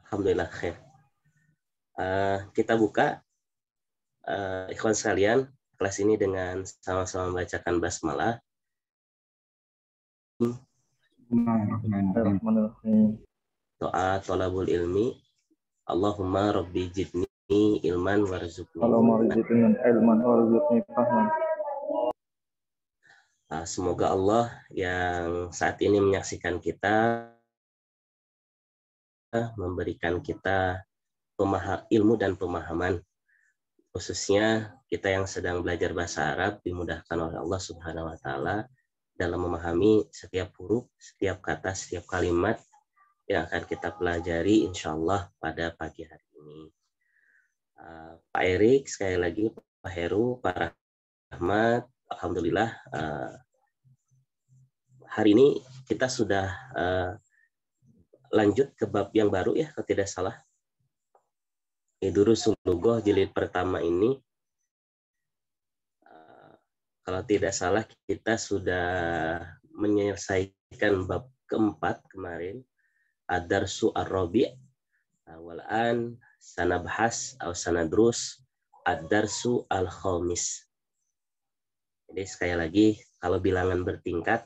Alhamdulillah khair. Kita buka ikhwan sekalian kelas ini dengan sama-sama membacakan basmalah. Doa thalabul ilmi. Allahumma rabbi jidni ilman warzuqni. Allahumma rizqni ilman warzuqni fahman. Semoga Allah yang saat ini menyaksikan kita memberikan kita ilmu dan pemahaman, khususnya kita yang sedang belajar bahasa Arab dimudahkan oleh Allah Subhanahu wa taala dalam memahami setiap huruf, setiap kata, setiap kalimat yang akan kita pelajari insyaallah pada pagi hari ini. Pak Erik, sekali lagi Pak Heru, Pak Rahmat, alhamdulillah hari ini kita sudah lanjut ke bab yang baru ya, kalau tidak salah. Durusul Lughah jilid pertama ini, kalau tidak salah kita sudah menyelesaikan bab keempat kemarin, ad-darsu ar-rabi', walan sanabhas atau sanadrus ad-darsu al-khamis. Jadi sekali lagi, kalau bilangan bertingkat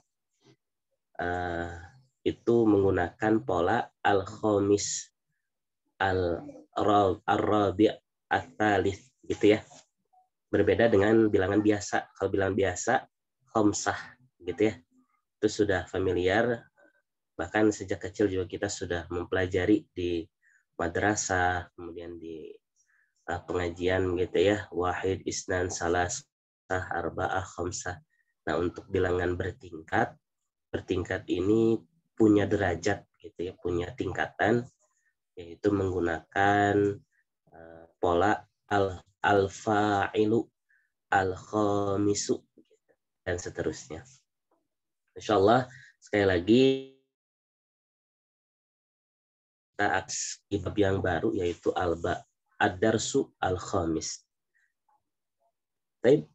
itu menggunakan pola al-khamis, al-rabi' at-thalith gitu ya. Berbeda dengan bilangan biasa. Kalau bilangan biasa khamsah gitu ya. Itu sudah familiar, bahkan sejak kecil juga kita sudah mempelajari di madrasah, kemudian di pengajian gitu ya, wahid, isnan, salasah, arba'ah, khamsah. Nah, untuk bilangan bertingkat ini punya derajat gitu ya, punya tingkatan, yaitu menggunakan pola al-fa'ilu, al-khamisu, dan seterusnya. Insyaallah sekali lagi kita akan bab yang baru, yaitu ad-darsu al-khamis. Baik,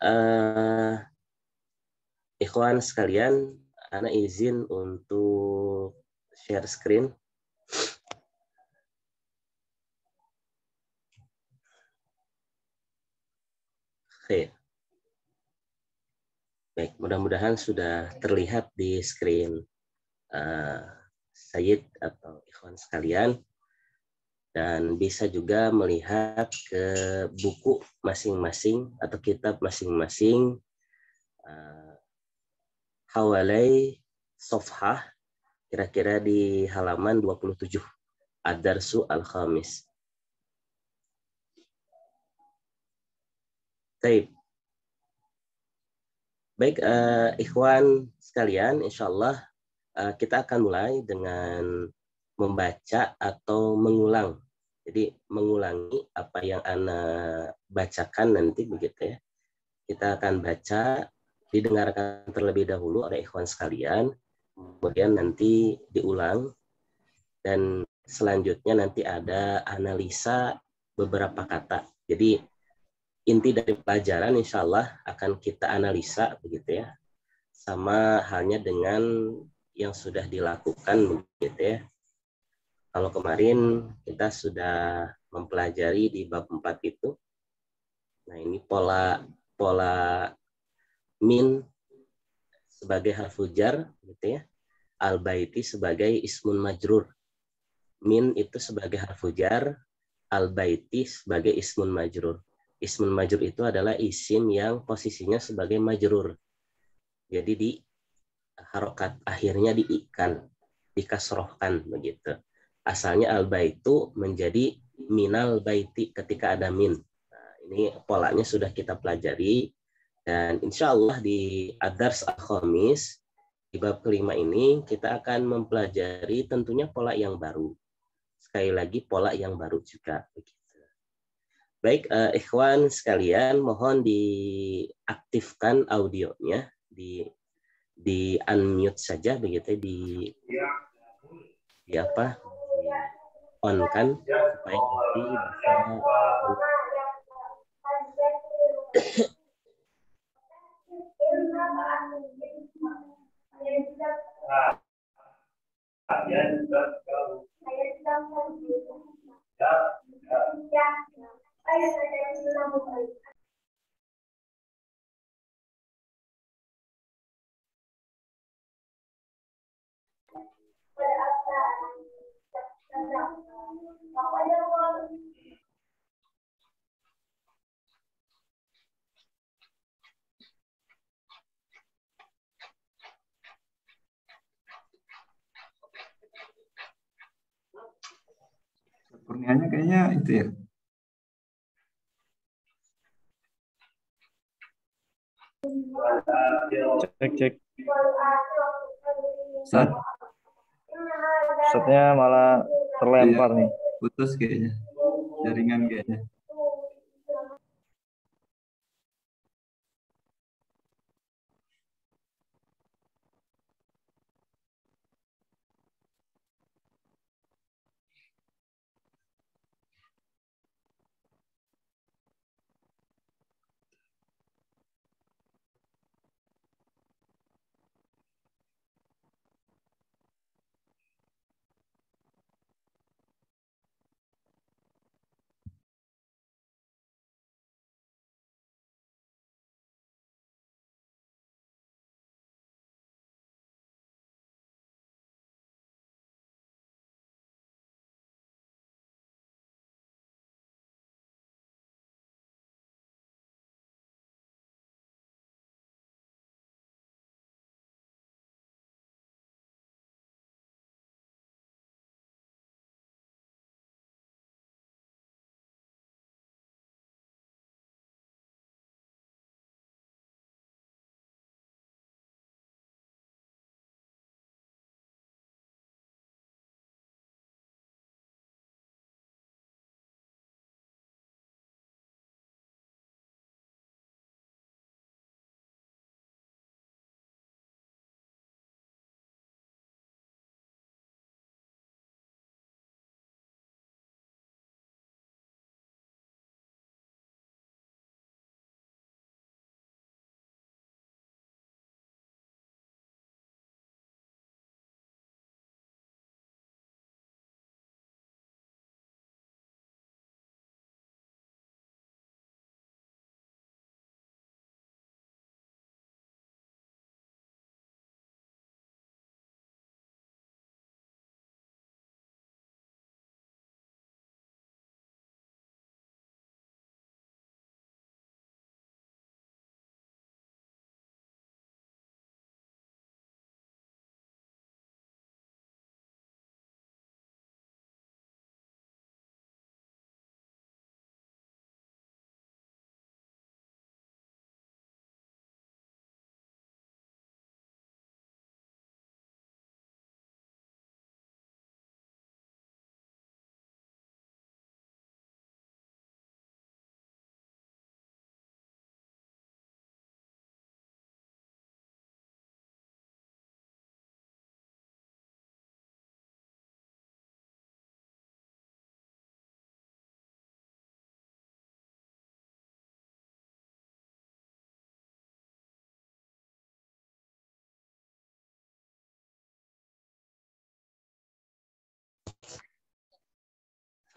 ikhwan sekalian, ana izin untuk share screen. Oke. Baik, mudah-mudahan sudah terlihat di screen Sayyid atau ikhwan sekalian, dan bisa juga melihat ke buku masing-masing atau kitab masing-masing hawalai sofhah, kira-kira di halaman 27, ad-darsu al-khamis. Baik, ikhwan sekalian, insyaallah kita akan mulai dengan membaca atau mengulang. Jadi mengulangi apa yang ana bacakan nanti begitu ya. Kita akan baca, didengarkan terlebih dahulu oleh ikhwan sekalian, kemudian nanti diulang, dan selanjutnya nanti ada analisa beberapa kata. Jadi inti dari pelajaran insya Allah akan kita analisa begitu ya, sama halnya dengan yang sudah dilakukan begitu ya. Kalau kemarin kita sudah mempelajari di bab 4 itu. Nah, ini pola min sebagai harfu jar gitu ya. Al-baiti sebagai ismun majrur. Min itu sebagai harfu jar, al-baiti sebagai ismun majrur. Ismun majrur itu adalah isim yang posisinya sebagai majrur. Jadi di harokat akhirnya diikan, dikasrohkan begitu. Asalnya al-baitu menjadi minal baiti ketika ada min. Nah, ini polanya sudah kita pelajari, dan insya Allah di ad-dars al-khamis di bab kelima ini kita akan mempelajari tentunya pola yang baru. Sekali lagi pola yang baru juga begitu. Baik, ikhwan sekalian, mohon diaktifkan audionya, di unmute saja begitu, di apa? On kan supaya nanti bisa Kurnianya kayaknya itu ya. Cek, cek. Ustaz, Ustadznya malah terlempar nih. putus kayaknya. Jaringan kayaknya.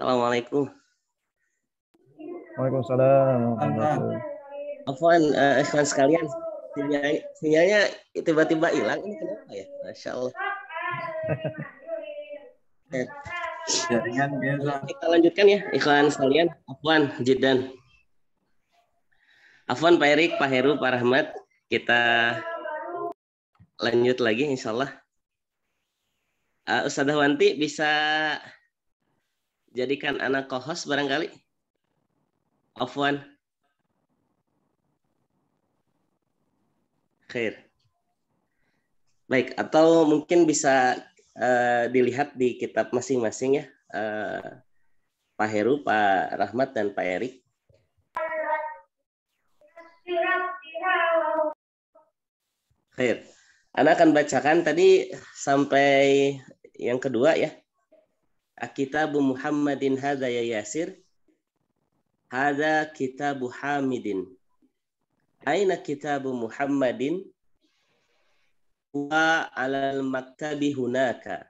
Assalamualaikum. Waalaikumsalam. warahmatullahi wabarakatuh. Afwan, ikhwan sekalian, sinyalnya tiba-tiba hilang. Ini kenapa ya? Masya Allah. Jaringan biasa. Kita lanjutkan ya, ikhwan sekalian. Afwan, Jidan. Afwan, Pak Erik, Pak Heru, Pak Rahmat. Kita lanjut lagi, insya Allah. Ustadzah Wanti bisa jadikan anak co-host barangkali. Afwan. Khair. Baik, atau mungkin bisa dilihat di kitab masing-masing ya, Pak Heru, Pak Rahmat, dan Pak Erik. Khair. Anda akan bacakan tadi sampai yang kedua ya. Kitabu Muhammadin hadza ya Yasir. Hadza kitabu Hamidin. Aina kitabu Muhammadin? Wa alal maktabi hunaka.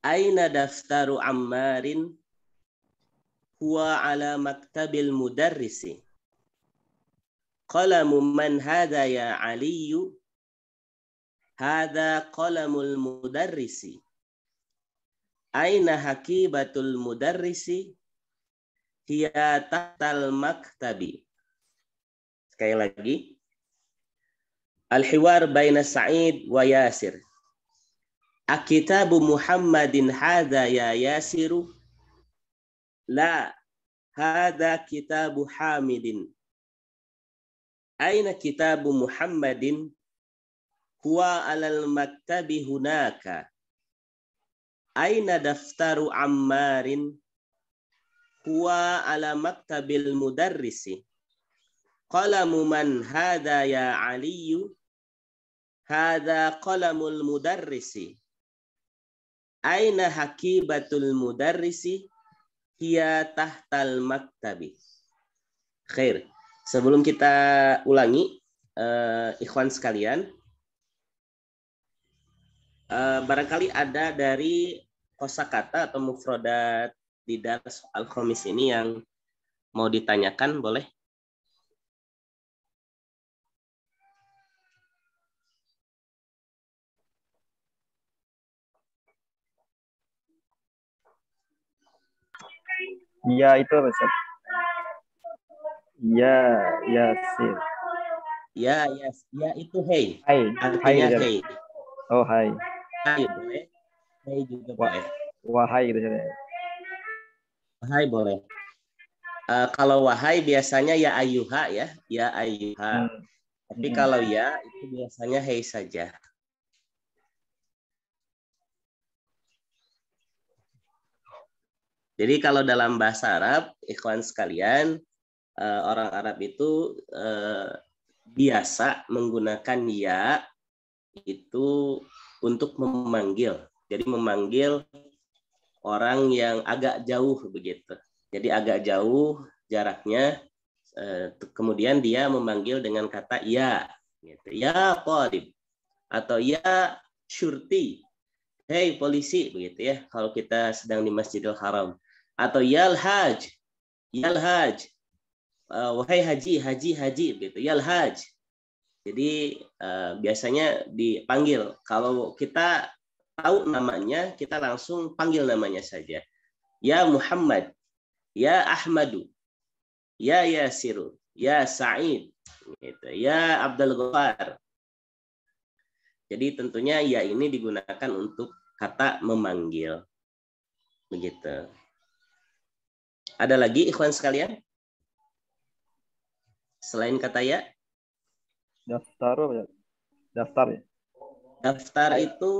Aina daftaru Ammarin huwa ala maktabil mudarrisi. Qalamu man hadha ya Aliyu? Hadha qalamul mudarrisi. Aina hakibatul mudarrisi? Hiya tahtal maktabi. Sekali lagi. Al-hiwar baina Sa'id wa Yasir. Akitabu Muhammadin hadha ya Yasiru? La, hadha kitabu Hamidin. Aina kitabu Muhammadin? Huwa alal maktabi hunaka. Aina daftaru Ammarin? Huwa ala maktabil mudarrisi. Qalamu man hadha ya Aliyu? Hadha qalamul mudarrisi. Aina hakibatul mudarrisi? Hiya tahtal maktabi. Khair. Sebelum kita ulangi, ikhwan sekalian, barangkali ada dari kosakata atau mufrodat di dars al-khamis ini yang mau ditanyakan, boleh? Ya itu Ustaz. Ya, Yasir. Ya, itu hey. Hai, Artinya Ustaz. hey. Oh, hai. Hai boleh. Hey juga boleh. Wahai gitu Ustaz. Wahai boleh. Kalau wahai biasanya ya ayuha ya. Ya ayuha. Tapi kalau ya itu biasanya hey saja. Jadi kalau dalam bahasa Arab, ikhwan sekalian, orang Arab itu biasa menggunakan ya itu untuk memanggil. Jadi memanggil orang yang agak jauh begitu. Jadi agak jauh jaraknya, kemudian dia memanggil dengan kata ya, gitu. Ya qarib atau ya syurti. Hei polisi begitu ya. Kalau kita sedang di Masjidil Haram. Atau yal haj, wahai haji begitu. Yal haj. Jadi biasanya dipanggil. Kalau kita tahu namanya, kita langsung panggil namanya saja. Ya Muhammad, ya Ahmadu, ya Yasiru, ya Sa'id, gitu. Ya Abdul Ghaffar. Jadi tentunya ya ini digunakan untuk kata memanggil. Begitu. Ada lagi ikhwan sekalian? Selain kata ya? Daftaru ya. Daftar ya. Daftar itu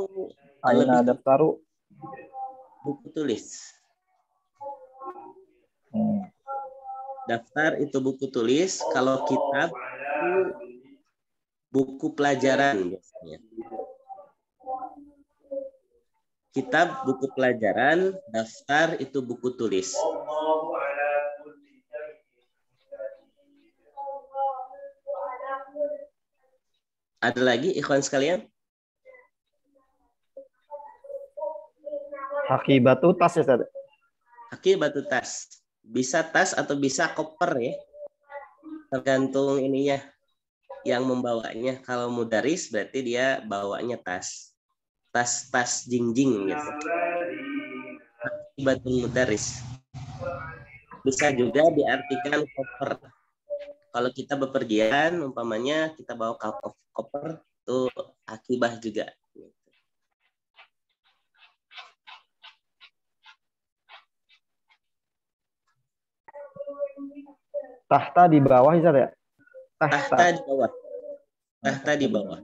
Aina lebih daftaru. buku tulis. Daftar itu buku tulis. Kalau kitab itu buku pelajaran biasanya. Kitab buku pelajaran, daftar itu buku tulis. Ada lagi ikhwan sekalian? Hakibatu tas ya Ustaz. Hakibatu tas. Bisa tas atau bisa koper ya. Tergantung ininya yang membawanya. Kalau mudaris berarti dia bawanya tas. Tas jingjing gitu. Hakibatul mudaris. Bisa juga diartikan koper. Kalau kita bepergian, umpamanya kita bawa koper, itu akibah juga. Tahta di bawah ya? Tahta di bawah. Tahta di bawah.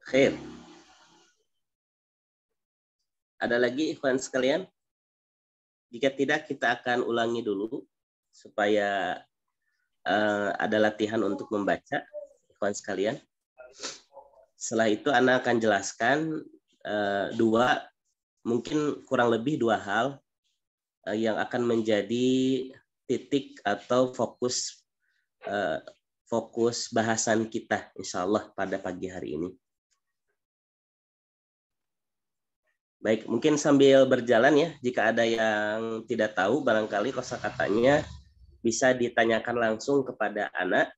Khair. Ada lagi ikhwan sekalian? Jika tidak, kita akan ulangi dulu supaya ada latihan untuk membaca, kawan sekalian. Setelah itu Ana akan jelaskan mungkin kurang lebih dua hal yang akan menjadi titik atau fokus bahasan kita, insya Allah pada pagi hari ini. Baik, mungkin sambil berjalan ya, jika ada yang tidak tahu, barangkali kosakatanya bisa ditanyakan langsung kepada anak.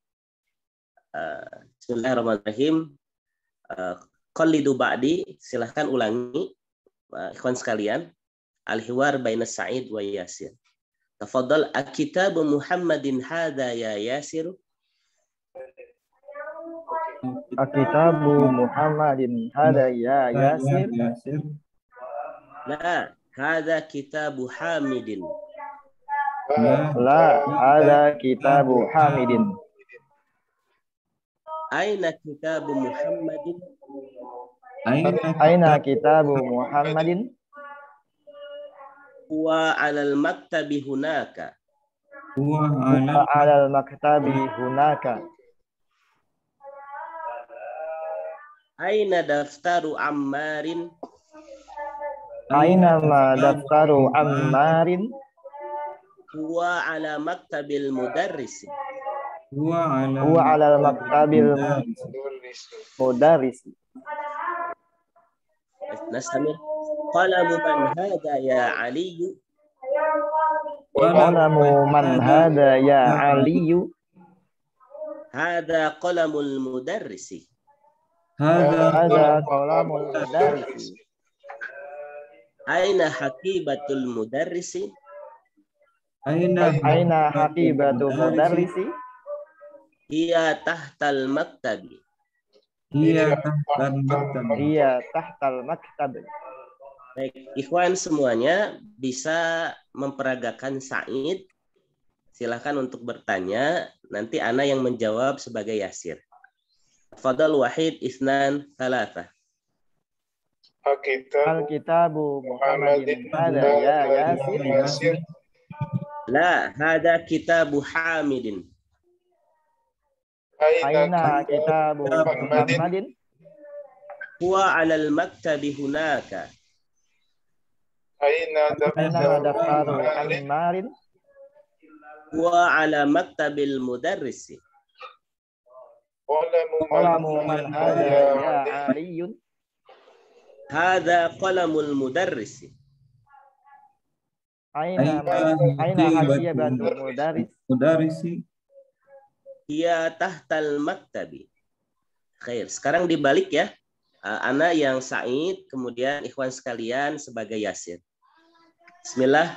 Bismillahirrahmanirrahim. Qallidu ba'di, silahkan ulangi, ikhwan sekalian. Al-hiwar baina Sa'id wa Yasir. Tafadhal, akitabu Muhammadin hadha ya Yasir. Akitabu Muhammadin hada ya Yasir. La, hadha kitabu Hamidin. La, hada kitabu Hamidin. Aina kitabu Muhammadin? Aina kitabu Muhammadin? Huwa 'alal maktabi hunaka. Huwa 'alal maktabi hunaka. Aina daftaru Ammarin? Aina ma daftaru Ammarin? Huwa 'ala maktabil mudarris. Huwa 'alal maktabil mudarris. Nastamir. Qalamu man hada ya Ali? Qalamu man hada ya Ali? Hada qalamul mudarrisi. Hada qalamul mudarris. Aina haqibatul mudarrisi? Aina haqibatul mudarrisi? Hiya tahtal maktabi. Hiya tahtal maktab. Baik, ikhwan semuanya bisa memperagakan Sa'id. Silahkan untuk bertanya. Nanti Ana yang menjawab sebagai Yasir. Fadal wahid isnan thalatha. Al-kitabu Muhammadin hada ya Yasir. La, hada kitabu Hamidin. Aina kitabu Muhammadin? Huwa 'alal maktabi hunaka. Aina daftaru Ammarin? Huwa 'ala maktabil mudarrisi. Qalamu man hada ya Aliyun? Hada qalamul mudarrisi. Aina haqibatul mudarrisi? Hiya tahtal maktabi. Khair. Sekarang dibalik ya. Ana yang Sa'id, kemudian ikhwan sekalian sebagai Yasir. Bismillah.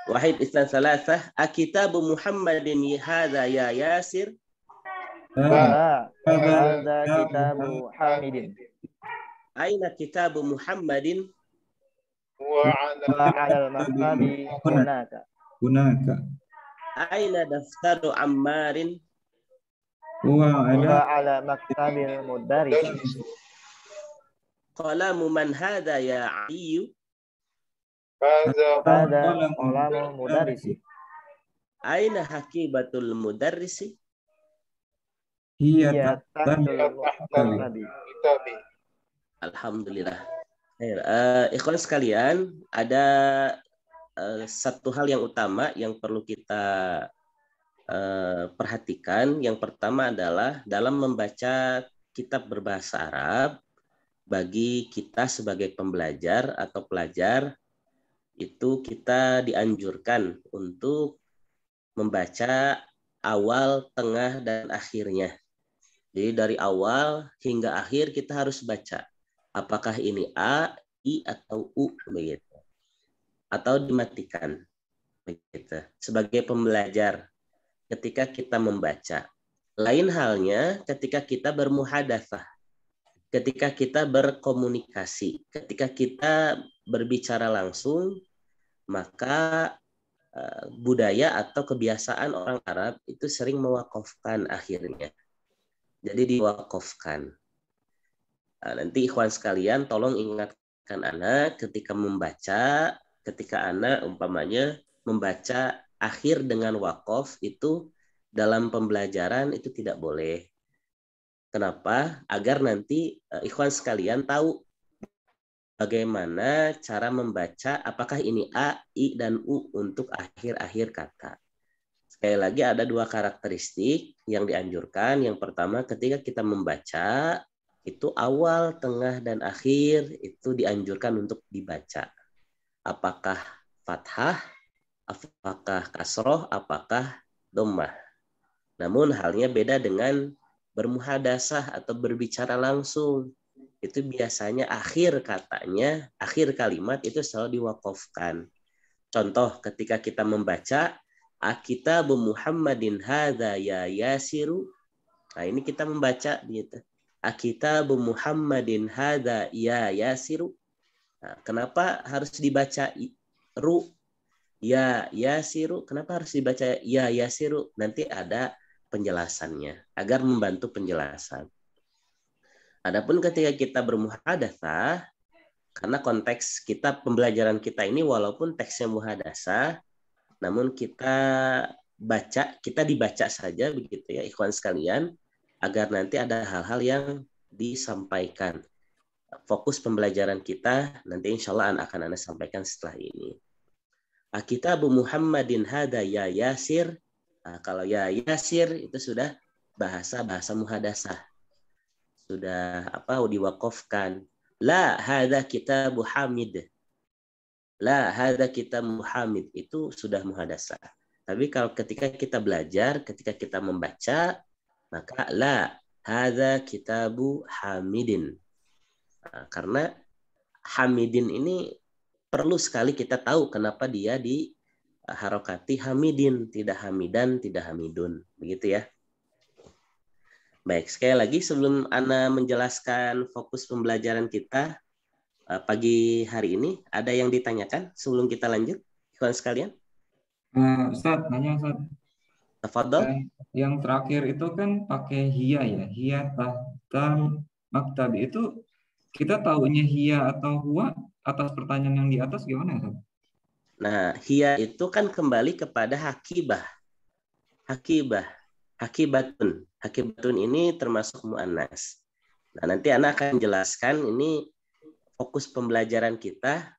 Wahid isnan salasah. Akitabu Muhammadin hadha ya Yasir. La, hada kitabu Hamidin. Aina kitabu Muhammadin? Wa 'alal maktabi hunaka. Aina daftaru Ammarin? Wa 'ala maktabil mudarris. Qalamu man hada ya Ali? Hada qalamul mudarris. Aina haqibatul mudarrisi? Hiya tahtal maktabi. Alhamdulillah. Ikhwan sekalian, ada satu hal yang utama yang perlu kita perhatikan. Yang pertama adalah dalam membaca kitab berbahasa Arab, bagi kita sebagai pembelajar atau pelajar, itu kita dianjurkan untuk membaca awal, tengah, dan akhirnya. Jadi dari awal hingga akhir kita harus baca. Apakah ini A, I, atau U, begitu. Atau dimatikan. Begitu. Sebagai pembelajar, ketika kita membaca. Lain halnya ketika kita bermuhadatsah. Ketika kita berkomunikasi. Ketika kita berbicara langsung, maka budaya atau kebiasaan orang Arab itu sering mewakofkan akhirnya. Jadi diwakofkan. Nanti ikhwan sekalian tolong ingatkan anak ketika membaca ketika Ana umpamanya membaca akhir dengan waqaf itu dalam pembelajaran itu tidak boleh. Kenapa? Agar nanti ikhwan sekalian tahu bagaimana cara membaca apakah ini A, I, dan U untuk akhir-akhir kata. Sekali lagi ada dua karakteristik yang dianjurkan. Yang pertama ketika kita membaca itu awal, tengah, dan akhir itu dianjurkan untuk dibaca. Apakah fathah, apakah kasroh, apakah dhammah. Namun halnya beda dengan bermuhadasah atau berbicara langsung. Itu biasanya akhir katanya, akhir kalimat itu selalu diwaqafkan. Contoh ketika kita membaca Akitabu Muhammadin hadza ya Yasiru. Nah, ini kita membaca gitu. Akitabu Muhammadin hadza ya Yasiru. Nah, kenapa harus dibaca ru ya Yasiru? Kenapa harus dibaca ya Yasiru? Nanti ada penjelasannya agar membantu penjelasan. Adapun ketika kita bermuhadatsah, karena konteks kita pembelajaran kita ini walaupun teksnya muhadatsah, namun kita dibaca saja begitu ya ikhwan sekalian, agar nanti ada hal-hal yang disampaikan. Fokus pembelajaran kita nanti insya Allah akan Anda sampaikan setelah ini. Akitabu Muhammadin hada ya Yasir. Nah, kalau ya Yasir itu sudah bahasa muhadasah. Sudah diwaqafkan. La hada kitabu Hamid. La hada kitab Muhammad itu sudah muhadasah. Tapi kalau ketika kita belajar, ketika kita membaca, maka la hada kitabu Hamidin. Nah, karena Hamidin ini perlu sekali kita tahu kenapa dia di harokati Hamidin, tidak Hamidan, tidak Hamidun, begitu ya. Baik, sekali lagi sebelum Ana menjelaskan fokus pembelajaran kita pagi hari ini, ada yang ditanyakan sebelum kita lanjut, ikhwan sekalian? Ustaz, nanya Ustaz. Tafadhol. Yang terakhir itu kan pakai hia ya, hia tahtal maktab itu kita tahunya hia atau huwa atas pertanyaan yang di atas gimana Ustaz? Nah, hia itu kan kembali kepada hakibah. Hakibatun. Hakibatun ini termasuk mu'annas. Nah, nanti Ana akan jelaskan ini fokus pembelajaran kita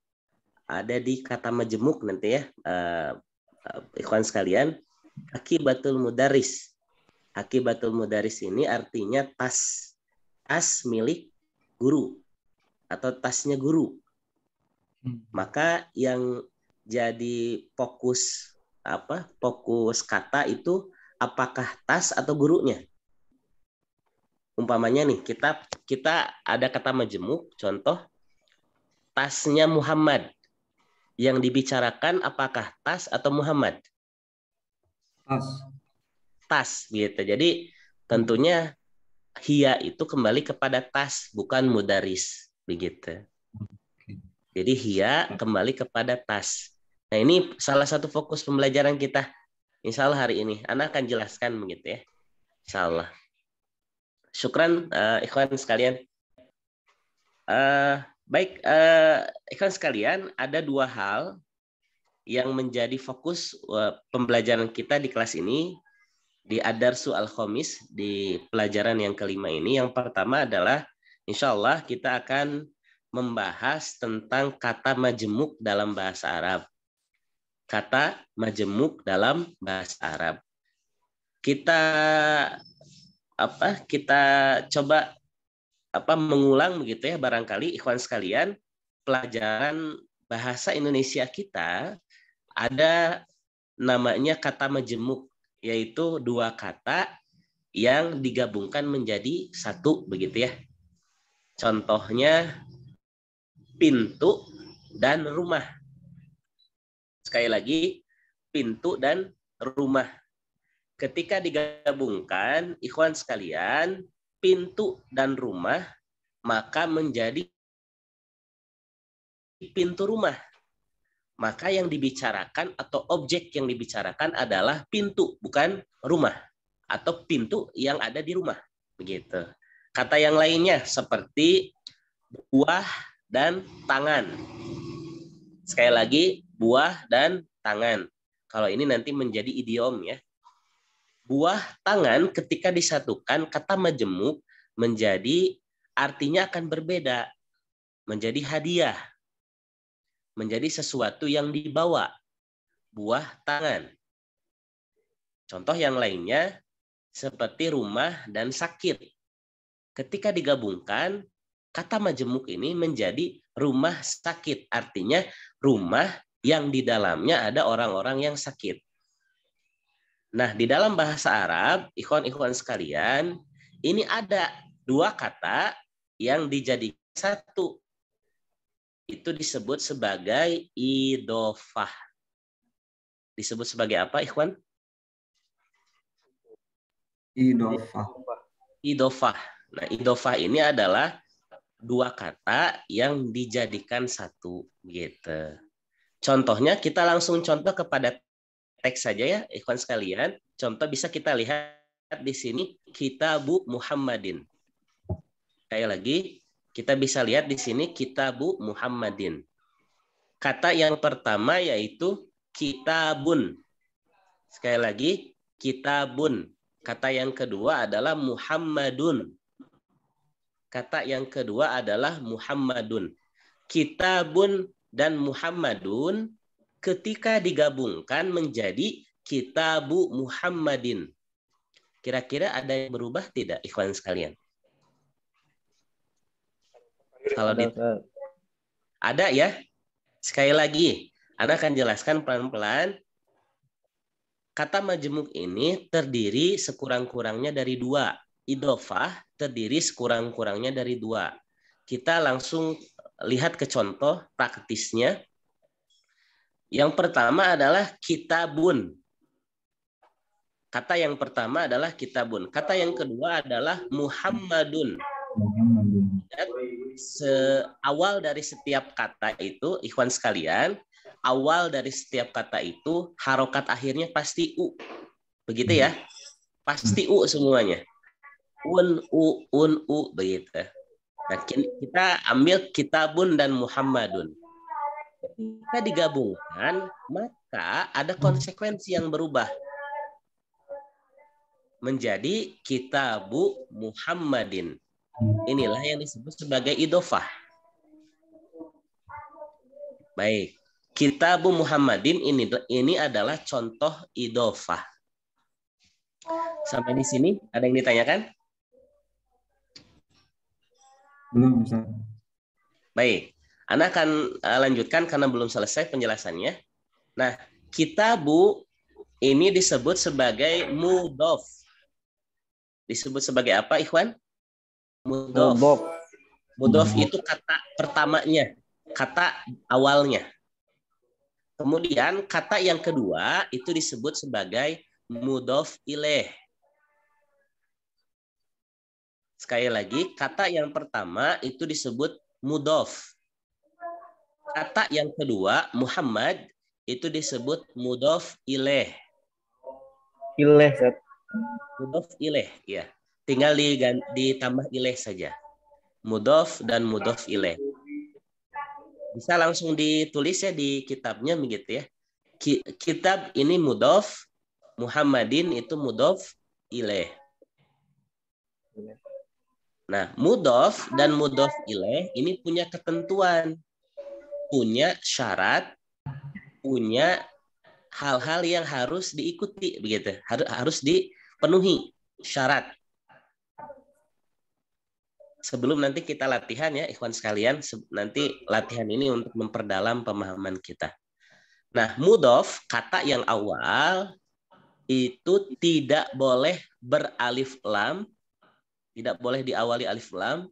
ada di kata majemuk nanti ya. Ikhwan sekalian, Hakibatul mudaris. Hakibatul mudaris ini artinya tas milik guru atau tasnya guru. Maka yang jadi fokus kata itu apakah tas atau gurunya. Umpamanya nih kita ada kata majemuk, contoh tasnya Muhammad. Yang dibicarakan apakah tas atau Muhammad? Tas gitu. Jadi tentunya hia itu kembali kepada tas, bukan mudaris begitu. Jadi hia kembali kepada tas. Nah, ini salah satu fokus pembelajaran kita. Insya Allah hari ini Ana akan jelaskan begitu ya. Insya Allah. Syukran ikhwan sekalian. Baik, ikhwan sekalian, ada dua hal yang menjadi fokus pembelajaran kita di kelas ini, di Ad-Darsu Al-Khamis, di pelajaran yang kelima ini. Yang pertama adalah, insya Allah kita akan membahas tentang kata majemuk dalam bahasa Arab. Kata majemuk dalam bahasa Arab. Kita coba mengulang begitu ya, barangkali ikhwan sekalian, pelajaran bahasa Indonesia kita ada namanya kata majemuk, yaitu dua kata yang digabungkan menjadi satu begitu ya. Contohnya pintu dan rumah. Sekali lagi, pintu dan rumah. Ketika digabungkan, ikhwan sekalian, pintu dan rumah, maka menjadi pintu rumah. Maka yang dibicarakan atau objek yang dibicarakan adalah pintu, bukan rumah. Atau pintu yang ada di rumah. Begitu. Kata yang lainnya seperti buah dan tangan. Sekali lagi, buah dan tangan. Kalau ini nanti menjadi idiom ya. Buah tangan ketika disatukan kata majemuk menjadi artinya akan berbeda. Menjadi hadiah. Menjadi sesuatu yang dibawa. Buah tangan. Contoh yang lainnya seperti rumah dan sakit. Ketika digabungkan, kata majemuk ini menjadi rumah sakit. Artinya rumah yang di dalamnya ada orang-orang yang sakit. Nah, di dalam bahasa Arab, ikhwan-ikhwan sekalian, ini ada dua kata yang dijadikan satu. Itu disebut sebagai idofah. Disebut sebagai apa, ikhwan? Idofah. Idofah. Nah, idofah ini adalah dua kata yang dijadikan satu gitu. Contohnya kita langsung contoh kepada teks saja ya, ikhwan sekalian. Contoh bisa kita lihat di sini Kitabu Muhammadin. Sekali lagi, kita bisa lihat di sini Kitabu Muhammadin. Kata yang pertama yaitu kitabun. Sekali lagi, kitabun. Kata yang kedua adalah Muhammadun. Kata yang kedua adalah Muhammadun. Kitabun dan Muhammadun ketika digabungkan menjadi Kitabu Muhammadin. Kira-kira ada yang berubah tidak, ikhwan sekalian? Kalau ada ya. Sekali lagi, Anda akan jelaskan pelan-pelan. Kata majemuk ini terdiri sekurang-kurangnya dari dua. Idofah terdiri sekurang-kurangnya dari dua. Kita langsung lihat ke contoh praktisnya. Yang pertama adalah kitabun. Kata yang pertama adalah kitabun. Kata yang kedua adalah Muhammadun. Awal dari setiap kata itu, ikhwan sekalian, awal dari setiap kata itu, harokat akhirnya pasti U. Begitu ya? Pasti U semuanya. Un, begitu. Nah, kita ambil kitabun dan Muhammadun. Ketika digabungkan, maka ada konsekuensi yang berubah. Menjadi Kitabu Muhammadin. Inilah yang disebut sebagai idofah. Baik. Kitabu Muhammadin ini adalah contoh idofah. Sampai di sini ada yang ditanyakan? Belum, Ustaz. Baik. Anda akan lanjutkan karena belum selesai penjelasannya. Nah, kitabu ini disebut sebagai mudhof. Disebut sebagai apa, ikhwan? Mudhof. Mudhof itu kata pertamanya, kata awalnya. Kemudian kata yang kedua itu disebut sebagai mudhof ilaih. Sekali lagi, kata yang pertama itu disebut mudhof. Kata yang kedua, Muhammad, itu disebut mudhof ilaih. Ilaih, Ustaz. Mudhof ilaih, ya. Tinggal ditambah ilaih saja. Mudhof dan mudhof ilaih. Bisa langsung ditulis ya di kitabnya begitu ya. Kitab ini mudhof, Muhammadin itu mudhof ilaih. Nah, mudhof dan mudhof ilaih ini punya ketentuan, punya syarat, punya hal-hal yang harus diikuti begitu, harus dipenuhi syarat. Sebelum nanti kita latihan ya, ikhwan sekalian, nanti latihan ini untuk memperdalam pemahaman kita. Nah, mudhof, kata yang awal itu tidak boleh beralif lam, tidak boleh diawali alif lam,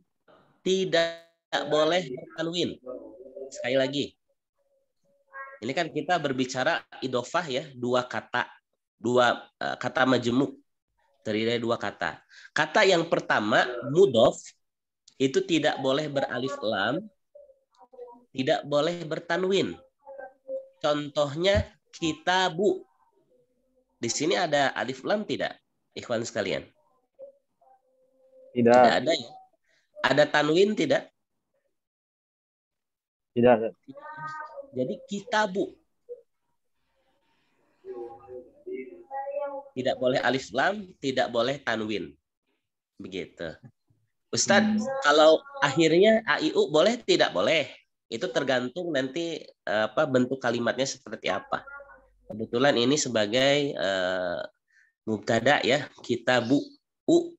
tidak boleh bertanwin. Sekali lagi, ini kan kita berbicara idofah ya, dua kata majemuk, terdiri dari dua kata. Kata yang pertama, mudhof, itu tidak boleh beralif lam, tidak boleh bertanwin. Contohnya kitabu. Di sini ada alif lam tidak, ikhwan sekalian? Tidak. Tidak ada ya. Ada tanwin tidak? Tidak. Jadi kitabu. Tidak boleh alif lam, tidak boleh tanwin. Begitu. Ustadz, kalau akhirnya AIU boleh tidak boleh? Itu tergantung nanti bentuk kalimatnya seperti apa. Kebetulan ini sebagai mubtada ya, kitabu u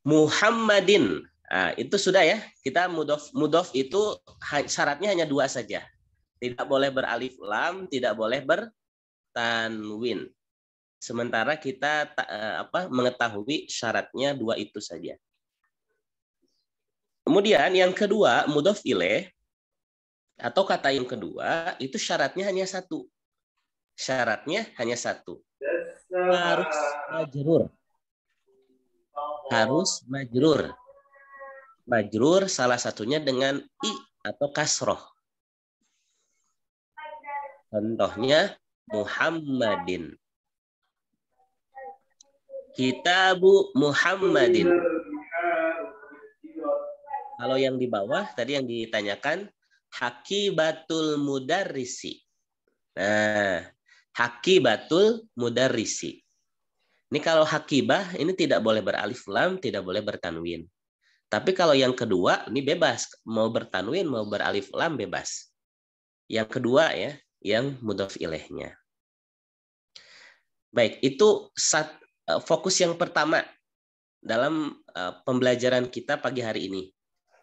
Muhammadin. Nah, itu sudah ya. Kita mudof itu syaratnya hanya dua saja. Tidak boleh beralif lam, tidak boleh bertanwin. Sementara kita mengetahui syaratnya dua itu saja. Kemudian yang kedua, mudof ilaih atau kata yang kedua itu syaratnya hanya satu. Syaratnya hanya satu. Harus majrur. Harus majrur. Majrur salah satunya dengan i atau kasroh. Contohnya Muhammadin. Kitabu Muhammadin. Kalau yang di bawah tadi yang ditanyakan hakibatul mudarrisi. Nah, hakibatul mudarrisi. Ini kalau hakibah ini tidak boleh beralif lam, tidak boleh bertanwin. Tapi kalau yang kedua ini bebas, mau bertanwin mau beralif lam bebas. Yang kedua ya, yang mudhof ilaihnya. Baik, itu fokus yang pertama dalam pembelajaran kita pagi hari ini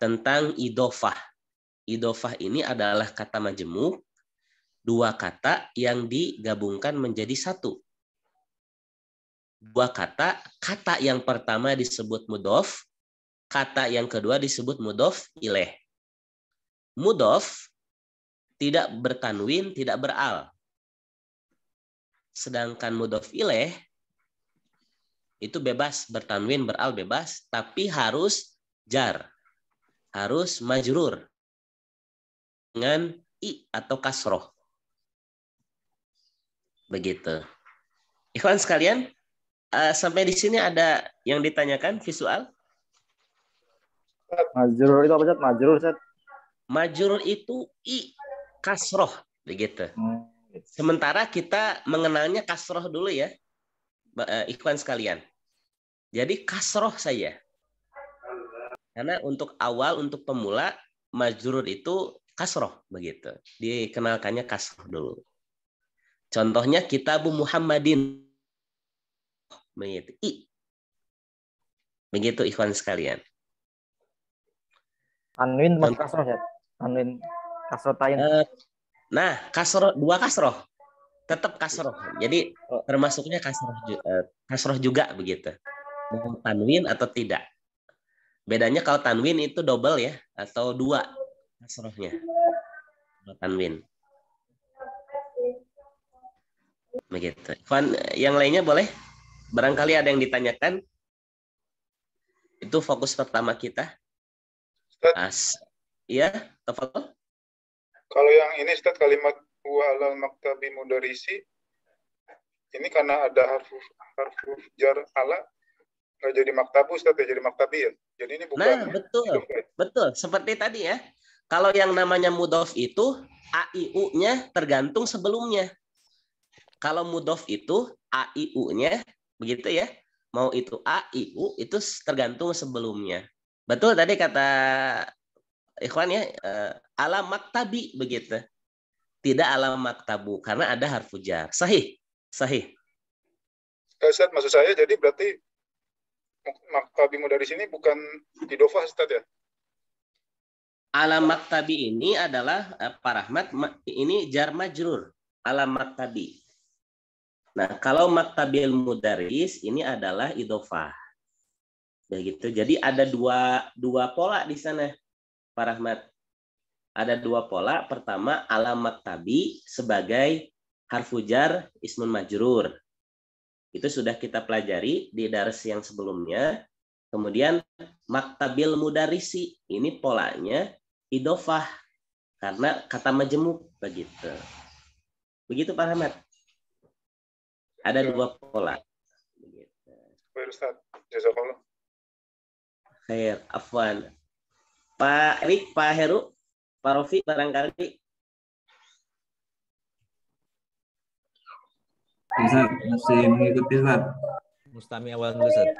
tentang idofah. Idofah ini adalah kata majemuk, dua kata yang digabungkan menjadi satu. Dua kata, kata yang pertama disebut mudhof, kata yang kedua disebut mudhof ilaih. Mudhof tidak bertanwin, tidak beral. Sedangkan mudhof ilaih itu bebas, bertanwin, beral bebas, tapi harus jar, harus majrur dengan i atau kasroh. Begitu. Ikhwan sekalian, sampai di sini ada yang ditanyakan visual? Majrur itu apa, Ustaz? Majrur, Ustaz? Majrur itu i kasroh, begitu. Sementara kita mengenalnya kasroh dulu ya, ikhwan sekalian. Jadi kasroh saja. Karena untuk awal, untuk pemula, majrur itu kasroh, begitu. Dikenalkannya kasroh dulu. Contohnya kitabu Muhammadin. Begitu. Begitu ikhwan sekalian. Tanwin mas kasroh, Ustaz. Tanwin kasroh tayin. Nah, kasroh, dua kasroh. Tetap kasroh. Jadi termasuknya kasroh juga begitu. Mau tanwin atau tidak. Bedanya kalau tanwin itu double ya, atau dua kasrohnya. Tanwin. Begitu. Yang lainnya boleh? Barangkali ada yang ditanyakan. Itu fokus pertama kita. Iya, tafadhol. Kalau yang ini Ustaz, kalimat wa alal maktabi mudarisi, ini karena ada harfu jar ala, nggak jadi maktabu Ustaz, ya jadi maktabi ya. Jadi ini bukan. Nah, betul. Seperti tadi ya. Kalau yang namanya mudhof itu AIU-nya tergantung sebelumnya. Kalau mudhof itu AIU-nya begitu ya. Mau itu AIU itu tergantung sebelumnya. Betul tadi kata ikhwan ya, ala maktabi begitu. Tidak ala maktabu karena ada harfu jar. Sahih. Ustaz, maksud saya jadi berarti maktabi dari sini bukan idofah Ustaz ya? Ala maktabi ini adalah Pak Rahmat, ini jar majrur. Ala maktabi. Nah, kalau maktabil mudaris ini adalah idofah. Begitu. Jadi ada dua pola di sana, Pak Rahmat. Ada dua pola. Pertama, ala maktabi sebagai harfu jar ismun majrur. Itu sudah kita pelajari di dars yang sebelumnya. Kemudian maktabil mudarisi, ini polanya idofah karena kata majemuk begitu. Begitu Pak Ahmad. Ada dua pola. Begitu. Baik Ustaz, jazakallah. Khair, afwan. Pak Erik, Pak Heru, Pak Rofi barangkali. Ustaz, masih mengikuti Ustaz. Mustami awal dulu, Ustaz.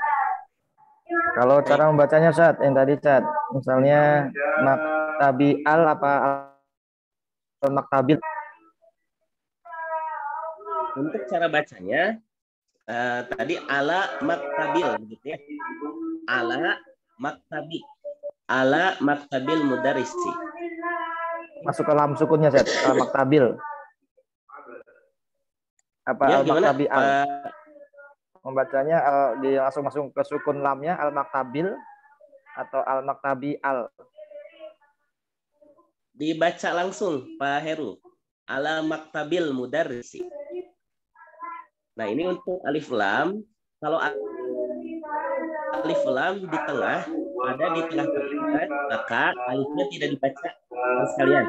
Kalau cara membacanya Ustaz, yang tadi Ustaz, misalnya maktabi al apa al maktabil. Untuk cara bacanya tadi ala maktabil gitu ya. Ala maktabil mudarisi. Masuk ke lam sukunnya Ustaz, al maktabil. Apa Ya, al maktabi al? Pak? Membacanya langsung masuk ke sukun lamnya al maktabil atau al maktabi al. Dibaca langsung Pak Heru. Ala maktabil mudarisi. Nah, ini untuk alif lam. Kalau alif lam di tengah, ada di tengah kalimat, maka alifnya tidak dibaca sekalian.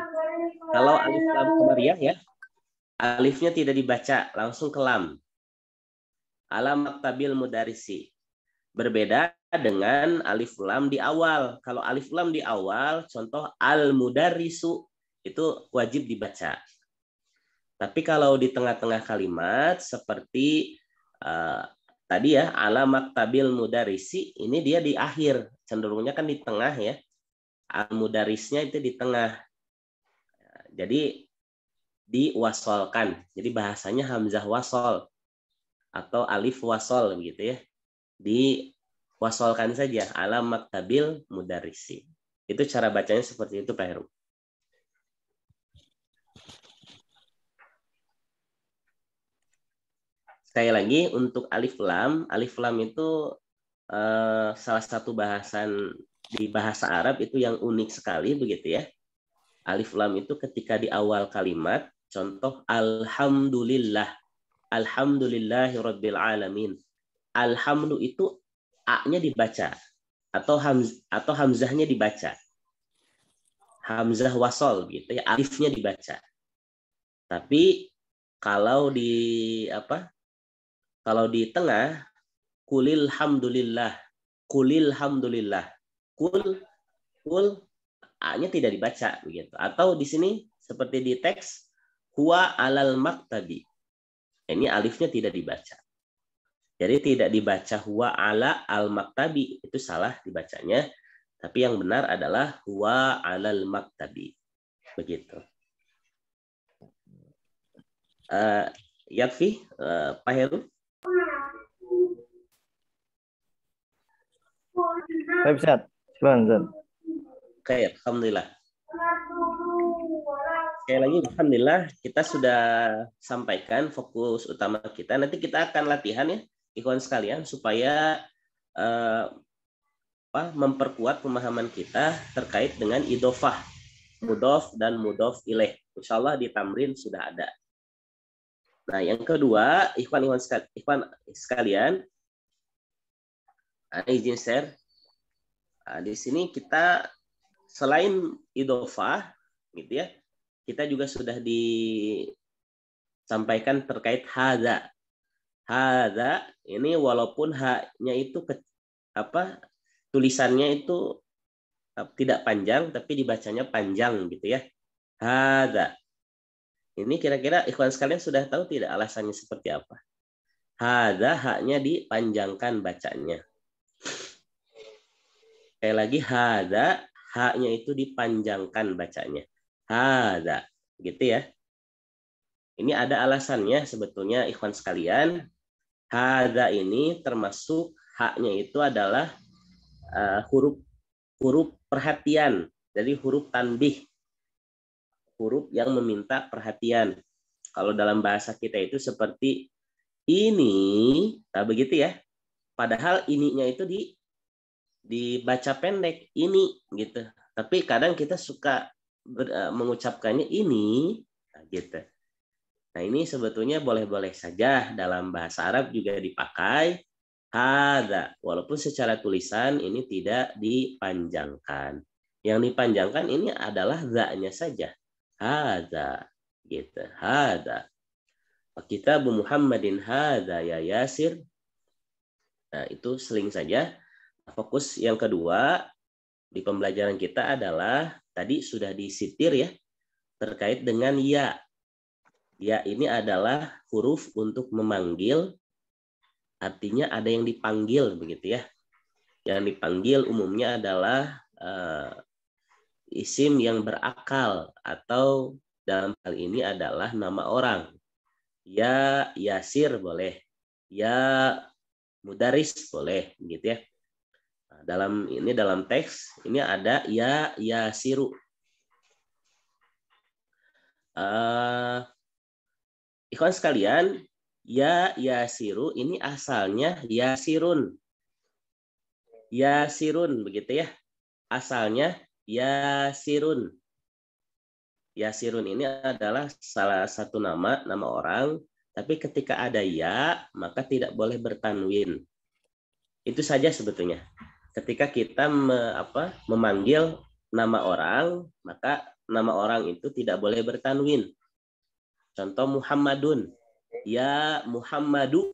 Kalau alif lam qamariyah ya, alifnya tidak dibaca, langsung ke lam. Ala maktabil mudarisi. Berbeda dengan alif lam di awal. Kalau alif lam di awal, contoh al mudarisu, itu wajib dibaca. Tapi kalau di tengah-tengah kalimat seperti tadi ya, ala maktabil mudarisi, ini dia di akhir, cenderungnya kan di tengah ya. Al mudarisnya itu di tengah. Jadi diwasolkan. Jadi bahasanya hamzah wasol atau alif wasol begitu ya. Diwasolkan saja ala maktabil mudarisi. Itu cara bacanya seperti itu Pak Heru. Sekali lagi untuk alif lam itu salah satu bahasan di bahasa Arab itu yang unik sekali begitu ya. Alif lam itu ketika di awal kalimat, contoh alhamdulillah, alhamdulillahirabbil alamin. Alhamdu itu a-nya dibaca atau hamzahnya dibaca. Hamzah wasol gitu ya, alifnya dibaca. Tapi kalau di kalau di tengah, kulil hamdulillah, kul a-nya tidak dibaca begitu. Atau di sini seperti di teks huwa alal maktabi. Ini alifnya tidak dibaca. Jadi tidak dibaca huwa ala al maktabi, itu salah dibacanya. Tapi yang benar adalah huwa alal maktabi. Begitu. Yakfi, Pak Heru? Baik Ustaz. Silakan. Oke, alhamdulillah. Sekali lagi, alhamdulillah kita sudah sampaikan fokus utama kita. Nanti kita akan latihan ya, ikhwan sekalian, supaya memperkuat pemahaman kita terkait dengan idofah, mudhof dan mudhof ilaih. Insyaallah di tamrin sudah ada. Nah, yang kedua, ikhwan sekalian, izin share. Di sini kita selain idofah, gitu ya, kita juga sudah disampaikan terkait hadza. Hadza ini walaupun ha-nya itu tulisannya itu tidak panjang, tapi dibacanya panjang gitu ya. Hadza. Ini kira-kira ikhwan sekalian sudah tahu tidak alasannya seperti apa? Hadza, ha-nya dipanjangkan bacanya. Sekali lagi hadza, ha-nya itu dipanjangkan bacanya. Hadza, gitu ya. Ini ada alasannya sebetulnya ikhwan sekalian. Hadza ini termasuk ha-nya itu adalah huruf perhatian, jadi huruf tanbih, huruf yang meminta perhatian. Kalau dalam bahasa kita itu seperti ini, nah begitu ya. Padahal ininya itu dibaca pendek, ini gitu. Tapi kadang kita suka mengucapkannya ini, nah, gitu. Nah ini sebetulnya boleh-boleh saja dalam bahasa Arab juga dipakai. Hadza, walaupun secara tulisan ini tidak dipanjangkan. Yang dipanjangkan ini adalah za-nya saja. Hadza, gitu. Hadza. Kitabu Muhammadin hadza ya Yasir. Nah, itu seling saja. Fokus yang kedua, di pembelajaran kita adalah tadi sudah disitir ya terkait dengan ya. Ya ini adalah huruf untuk memanggil, artinya ada yang dipanggil begitu ya. Yang dipanggil umumnya adalah isim yang berakal atau dalam hal ini adalah nama orang. Ya Yasir boleh, ya Mudaris boleh gitu ya. Dalam teks ini ada ya Yasiru. Ikhwan sekalian, ya Yasiru ini asalnya Yasirun. Yasirun begitu ya. Asalnya Yasirun. Yasirun ini adalah salah satu nama orang, tapi ketika ada ya, maka tidak boleh bertanwin. Itu saja sebetulnya. Ketika kita memanggil nama orang, maka nama orang itu tidak boleh bertanwin. Contoh Muhammadun. Ya Muhammadu.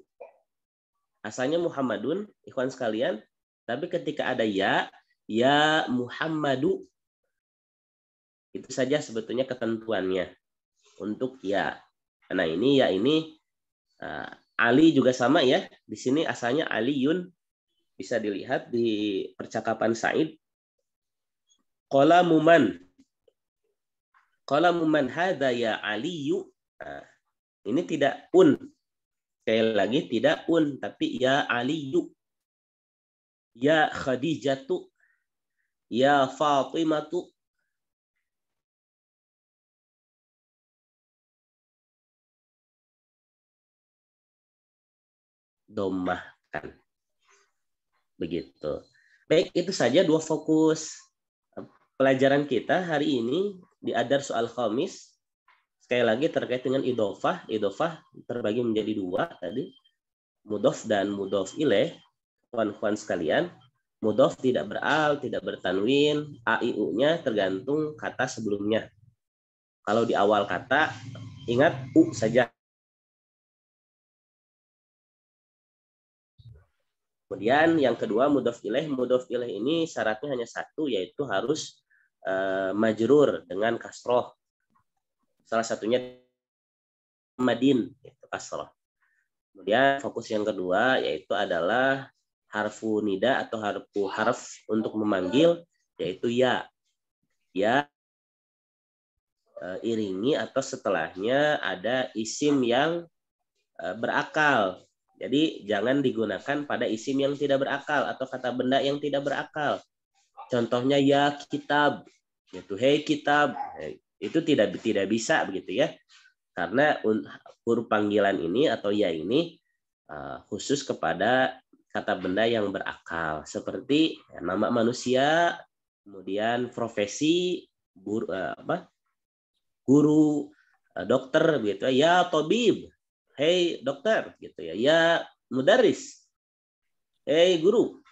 Asalnya Muhammadun, ikhwan sekalian. Tapi ketika ada ya Muhammadu. Itu saja sebetulnya ketentuannya untuk ya. Nah ini ya ini Ali juga sama ya. Di sini asalnya Aliyun. Bisa dilihat di percakapan Said. Qalamuman hadza ya Aliyu. Nah, ini tidak un. Sekali lagi tidak un, tapi ya Aliyu. Ya Khadijatu. Ya Fatimatu. Domahkan. Begitu. Baik, itu saja 2 fokus pelajaran kita hari ini di Ad-Dars Al-Khamis. Sekali lagi terkait dengan idhofah. Idhofah terbagi menjadi 2 tadi. Mudhof dan mudhof ilaih. Kawan-kawan sekalian, mudhof tidak beral, tidak bertanwin, a i u-nya tergantung kata sebelumnya. Kalau di awal kata, ingat u saja. Kemudian yang kedua mudhof ilaih. Mudhof ilaih ini syaratnya hanya 1, yaitu harus majrur dengan kasroh. Salah satunya madin, yaitu kasroh. Kemudian fokus yang kedua yaitu adalah harfu nida atau harf untuk memanggil, yaitu ya. Ya iringi atau setelahnya ada isim yang berakal. Jadi jangan digunakan pada isim yang tidak berakal atau kata benda yang tidak berakal. Contohnya ya kitab, yaitu hey kitab, itu tidak bisa begitu ya. Karena huruf panggilan ini atau ya ini khusus kepada kata benda yang berakal, seperti nama manusia, kemudian profesi, guru, dokter begitu ya, tabib. Hey dokter gitu ya. Ya mudaris. Hey guru.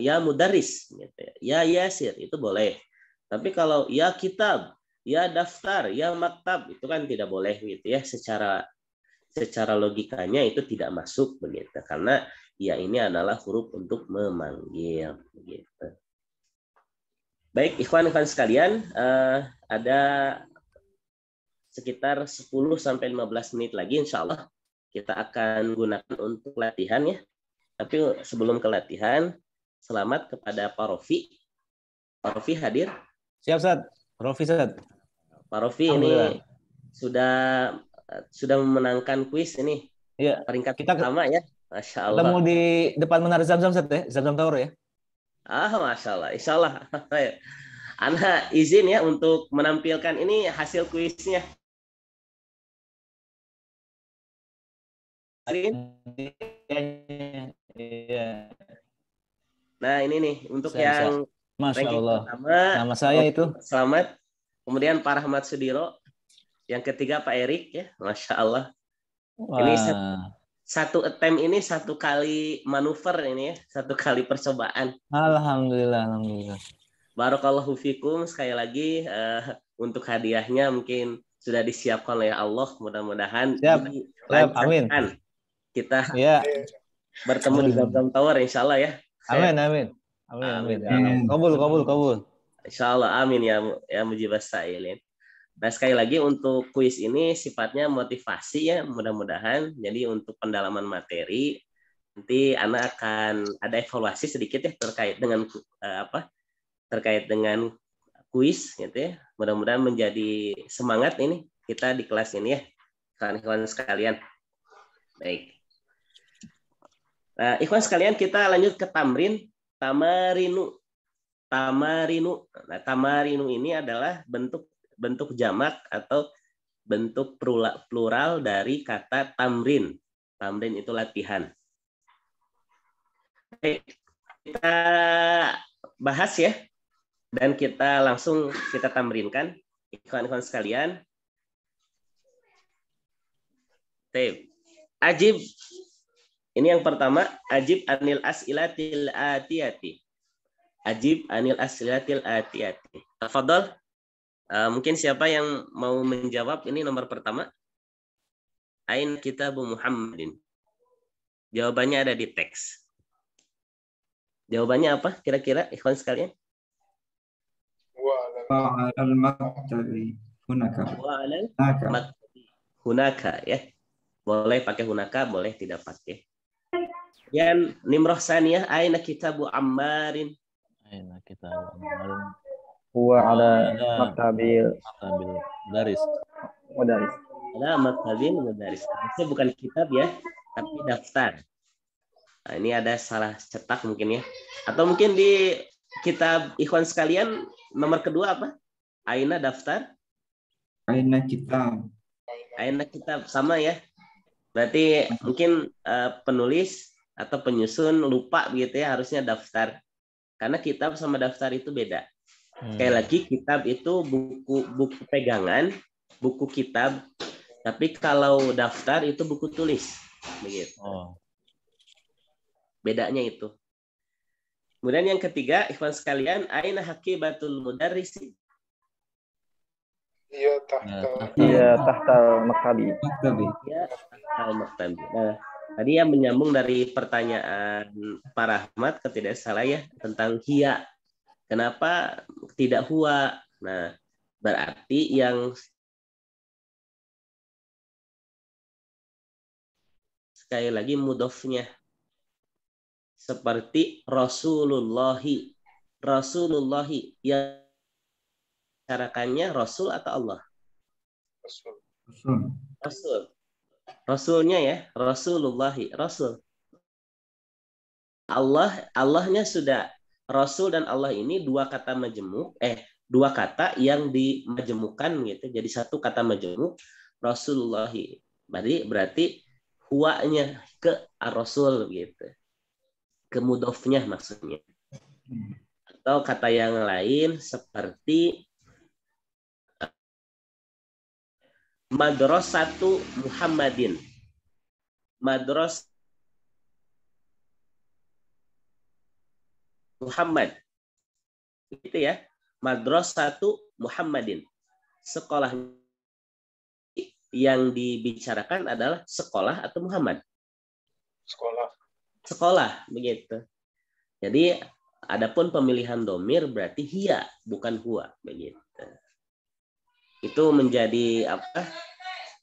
Ya mudaris gitu ya. Ya Yasir itu boleh. Tapi kalau ya kitab, ya daftar, ya maktab itu kan tidak boleh gitu ya. Secara logikanya itu tidak masuk begitu. Karena ya ini adalah huruf untuk memanggil begitu. Baik, ikhwan sekalian, ada sekitar 10 sampai 15 menit lagi insya Allah kita akan gunakan untuk latihan ya. Tapi sebelum ke latihan, selamat kepada Pak Rofi. Pak Rofi hadir? Siap, Ustaz. Rofi, Ustaz. Pak Rofi ini sudah memenangkan kuis ini. Iya. Peringkat pertama ya. Masya Allah. Ketemu di depan Menara Zamzam, Ustaz ya? Zamzam Tower ya? Masya Allah. Insya Allah. Ana izin ya untuk menampilkan ini hasil kuisnya. Iya. Nah ini nih untuk yang Masya ranking Allah. pertama. Nama saya itu. Selamat. Kemudian Pak Rahmat Sudiro. Yang ketiga Pak Erik ya. Masya Allah. Wah. Ini satu attempt ini 1 kali manuver ini ya. 1 kali percobaan. Alhamdulillah. Barakallahu fikum. Sekali lagi untuk hadiahnya mungkin sudah disiapkan oleh Allah. Mudah-mudahan Amin. Kita ya. bertemu di Zamzam Tower insya Allah ya. Amin. Amin. Amin. Kabul. Insya Allah amin ya mujibas sa'ilin. Nah, sekali lagi untuk kuis ini sifatnya motivasi ya, mudah-mudahan. Jadi untuk pendalaman materi nanti anak akan ada evaluasi sedikit ya terkait dengan terkait dengan kuis gitu ya. Mudah-mudahan menjadi semangat ini kita di kelas ini ya, kawan-kawan sekalian. Baik. Nah, ikhwan sekalian, kita lanjut ke tamarinu. Nah, tamarinu ini adalah bentuk jamak atau bentuk plural dari kata tamrin. Tamrin itu latihan. Oke, kita bahas ya, dan kita langsung tamrinkan, ikhwan-ikhwan sekalian. Ajib. Ini yang pertama, ajib anil as'ilatil atiyati. Ajib anil as'ilatil atiyati. Tafadhol. Mungkin siapa yang mau menjawab ini nomor pertama? Ain kitabu Muhammadin. Jawabannya ada di teks. Jawabannya apa kira-kira ikhwan sekalian? Wa alal maktabi hunaka. Wa alal maktabi hunaka ya. Boleh pakai hunaka, boleh tidak pakai. Kemudian Nimroh Saniyah, aina kitabu Ammarin. Aina kitabu Ammarin. Huwa ada maktabil daris. mudaris. Ada maktabil mudaris. Ini bukan kitab ya, tapi daftar. Nah, ini ada salah cetak mungkin ya. Atau mungkin di kitab ikhwan sekalian nomor kedua apa? Aina daftar. Aina kitab. Aina kitab sama ya. Berarti mungkin penulis atau penyusun lupa gitu ya, harusnya daftar. Karena kitab sama daftar itu beda. Sekali lagi, kitab itu buku pegangan, buku kitab. Tapi kalau daftar itu buku tulis, begitu. Bedanya itu. Kemudian yang ketiga, ikhwan sekalian, aina haqibatul mudarrisi. Iya, tahtal maktabi. Ya, tahtal maktabi. Nah, tadi yang menyambung dari pertanyaan Pak Rahmat, tidak salah ya, tentang hiya. Kenapa tidak huwa? Nah, berarti yang sekali lagi mudhofnya seperti Rasulullahi yang carakannya Rasul atau Allah? Rasul. Rasulnya ya, Rasulullahi, Rasul. Allahnya sudah. Rasul dan Allah ini dua kata majemuk, dua kata yang dimajemukkan gitu. Jadi satu kata majemuk, Rasulullahi. Berarti huwanya ke Rasul gitu. Ke mudhofnya maksudnya. Atau kata yang lain seperti Madrasatu Muhammadin. Muhammad. Itu ya. Madrasatu Muhammadin. Sekolah yang dibicarakan adalah sekolah atau Muhammad? Sekolah, begitu. Jadi adapun pemilihan domir berarti hiya, bukan huwa, begitu. Itu menjadi apa?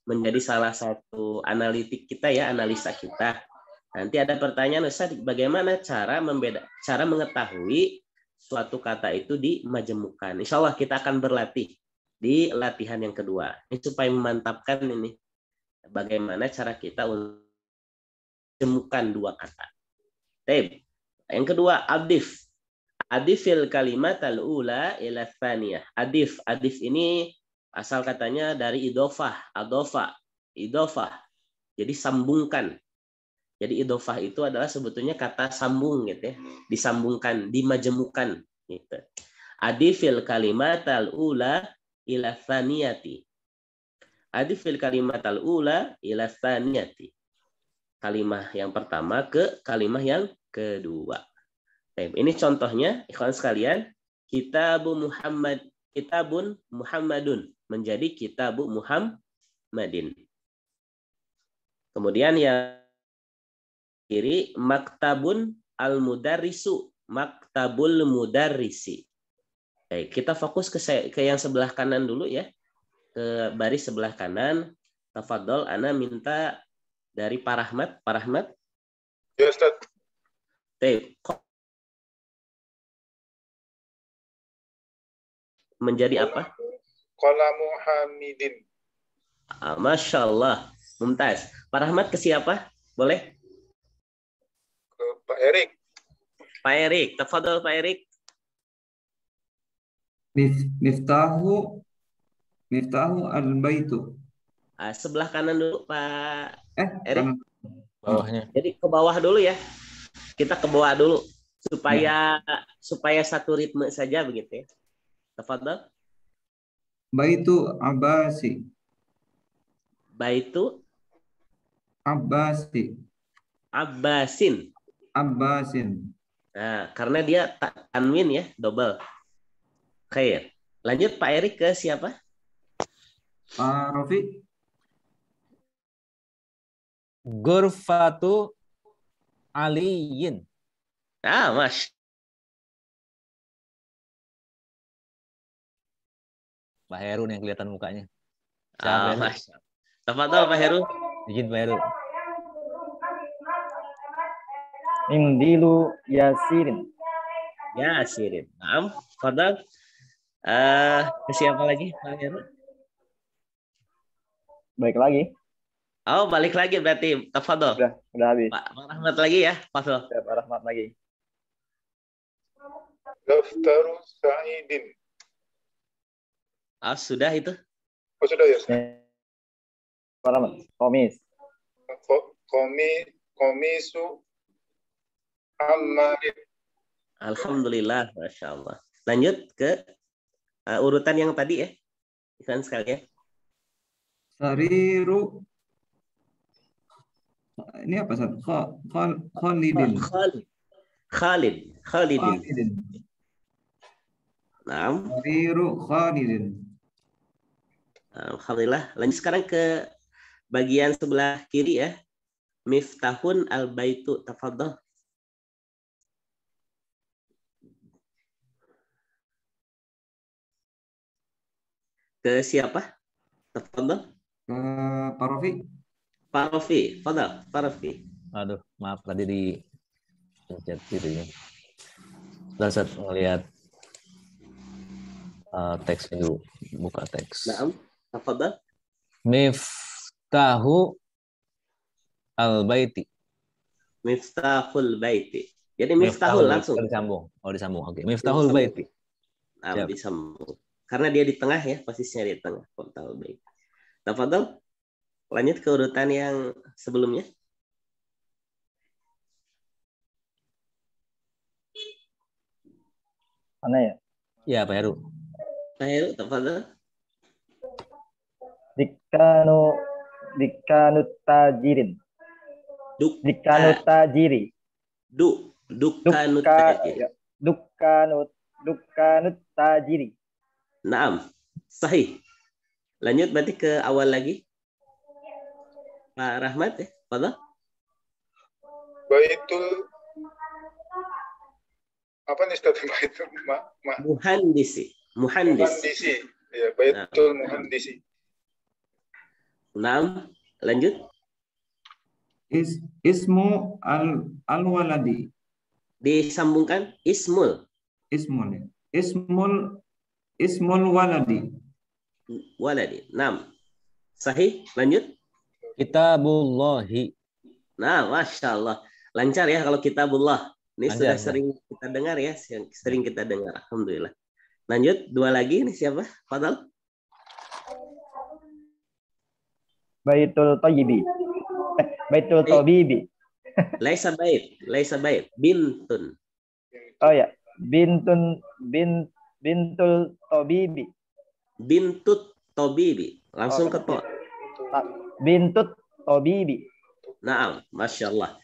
Menjadi salah satu analitik kita ya, analisa kita. Nanti ada pertanyaan, Ustaz, bagaimana cara mengetahui suatu kata itu dimajemukkan? Insya Allah kita akan berlatih di latihan yang kedua. Ini supaya memantapkan ini bagaimana cara kita untuk memajemukkan dua kata. Yang kedua, adif. Adifil kalimat al-ula ila tsaniyah. Adif ini asal katanya dari idofah, idofah. Jadi sambungkan. Jadi idofah itu adalah sebetulnya kata sambung gitu ya, disambungkan, dimajemukkan gitu. Adifil kalimat al-ula ila tsaniyati. Adifil kalimat al-ula ila tsaniyati. Kalimah yang pertama ke kalimah yang kedua. Ini contohnya, ikhwan sekalian, kitabun Muhammadun menjadi kitabu Muhammadin. Kemudian yang kiri maktabun al-mudarrisu maktabul mudarrisi. Baik, kita fokus ke yang sebelah kanan dulu ya. Ke baris sebelah kanan. Tafadhol, ana minta dari Pak Rahmat. Pak Rahmat. Ya, Ustaz. Menjadi apa? Qalamu Hamidin. Masya Allah. Mumtaz. Pak Rahmat ke siapa? Boleh? Ke Pak Erik. Pak Erik. Tafadhol Pak Erik. Miftahu al-baitu. Sebelah kanan dulu Pak Erik. Kanan. Bawahnya. Jadi ke bawah dulu ya. Kita ke bawah dulu supaya satu ritme saja begitu ya. Tafadhol. Baitu Abbasi. Baitu Abbasi. Abbasin. Abbasin. Nah, karena dia tanwin ya, double. Khair. Lanjut Pak Erik ke siapa? Pak Rofi. Gurfatu Aliyin. Mas. Pak Heru yang kelihatan mukanya. Mas. Tafadhol Pak Heru. Izin Pak Heru. Indilu Yasirin. Yasirin. Naam. Tafadhol. Ke siapa lagi Pak Heru? Baik lagi. Oh, balik lagi berarti. Tafadhol. Udah habis. Pak Rahmat lagi ya. Tafadhol. Ya, Pak Rahmat lagi. Daftaru Sa'idin. Sudah itu. Oh, sudah ya. Pak Rahmat. Komis. Komisu Ammarin. Alhamdulillah, Masya Allah. Lanjut ke urutan yang tadi ya. Ikhwan sekalian. Sariru. Ini apa, Ustaz? Khalidin. Khalidin. Naam. Sariru Khalidin. Alhamdulillah. Lanjut sekarang ke bagian sebelah kiri ya. Miftahun al-baitu. Tafadhol. Ke siapa? Tafadhol. Ke Pak Rofi. Pak Rofi. Tafadhol, Pak Rofi. Aduh, maaf tadi di pencet dirinya. Saya melihat teksnya dulu. Buka teks. Naam. Tafadhol. Miftahu al-baiti. Miftahul baiti. Jadi miftahul langsung. Disambung. Oh, disambung. Oke. Miftahul baiti. Nah, disambung. Karena dia di tengah ya, posisinya di tengah. Miftahul baiti. Tafadhol. Lanjut ke urutan yang sebelumnya. Mana ya? Ya, Pak Heru. Pak Heru, tafadhol. Dikanut tajirin. Dikanut tajiri. Dukanut tajiri. Dukanut tajiri. Naam. Sahih. Lanjut berarti ke awal lagi. Pak Rahmat ya. Tafadhol. Baitul apa nih Ustaz? Baitul Muhandisi. Muhandisi. Ya, Baitul Muhandisi. Naam. Lanjut. Ismu al-waladi. Disambungkan ismul. Ismul waladi. Waladi. Naam. Sahih. Lanjut. Kitabullahi. Nah, Masya Allah. Lancar ya kalau kitabullah. Ini Lancar, sudah ya. sering kita dengar ya. Sering kita dengar. Alhamdulillah. Lanjut. Dua lagi. Ini siapa? Fadal. Baitul Tayyibi. Baitul Tabibi. Laisa bait. Bintun. Oh ya. Bintul Tabibi. Bintut Tabibi. Langsung ke to. Bintut Tabibi. Naam. Masya Allah.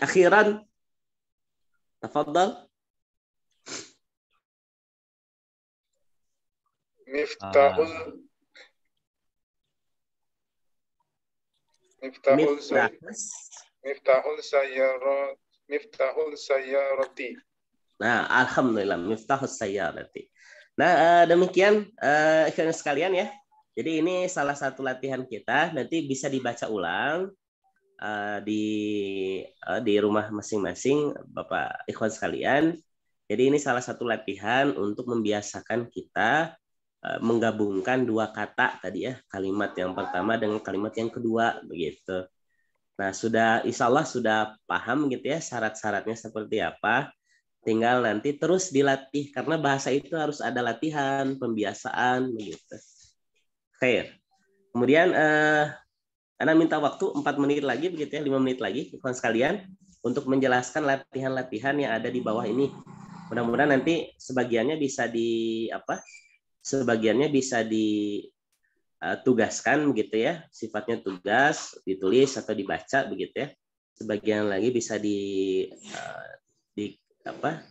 Akhiran. Tafadhal. Miftahul sayyarati. Nah, alhamdulillah miftahus sayyarati. Nah, demikian ikhwan sekalian ya. Jadi ini salah satu latihan kita, nanti bisa dibaca ulang di rumah masing-masing Bapak ikhwan sekalian. Jadi ini salah satu latihan untuk membiasakan kita menggabungkan dua kata tadi ya, kalimat yang pertama dengan kalimat yang kedua begitu. Nah, insya Allah sudah paham gitu ya syarat-syaratnya seperti apa. Tinggal nanti terus dilatih karena bahasa itu harus ada latihan, pembiasaan begitu. Khair. Kemudian Anda minta waktu 4 menit lagi begitu ya, 5 menit lagi ikhwan sekalian untuk menjelaskan latihan-latihan yang ada di bawah ini. Mudah-mudahan nanti sebagiannya bisa ditugaskan begitu ya, sifatnya tugas, ditulis atau dibaca begitu ya. Sebagian lagi bisa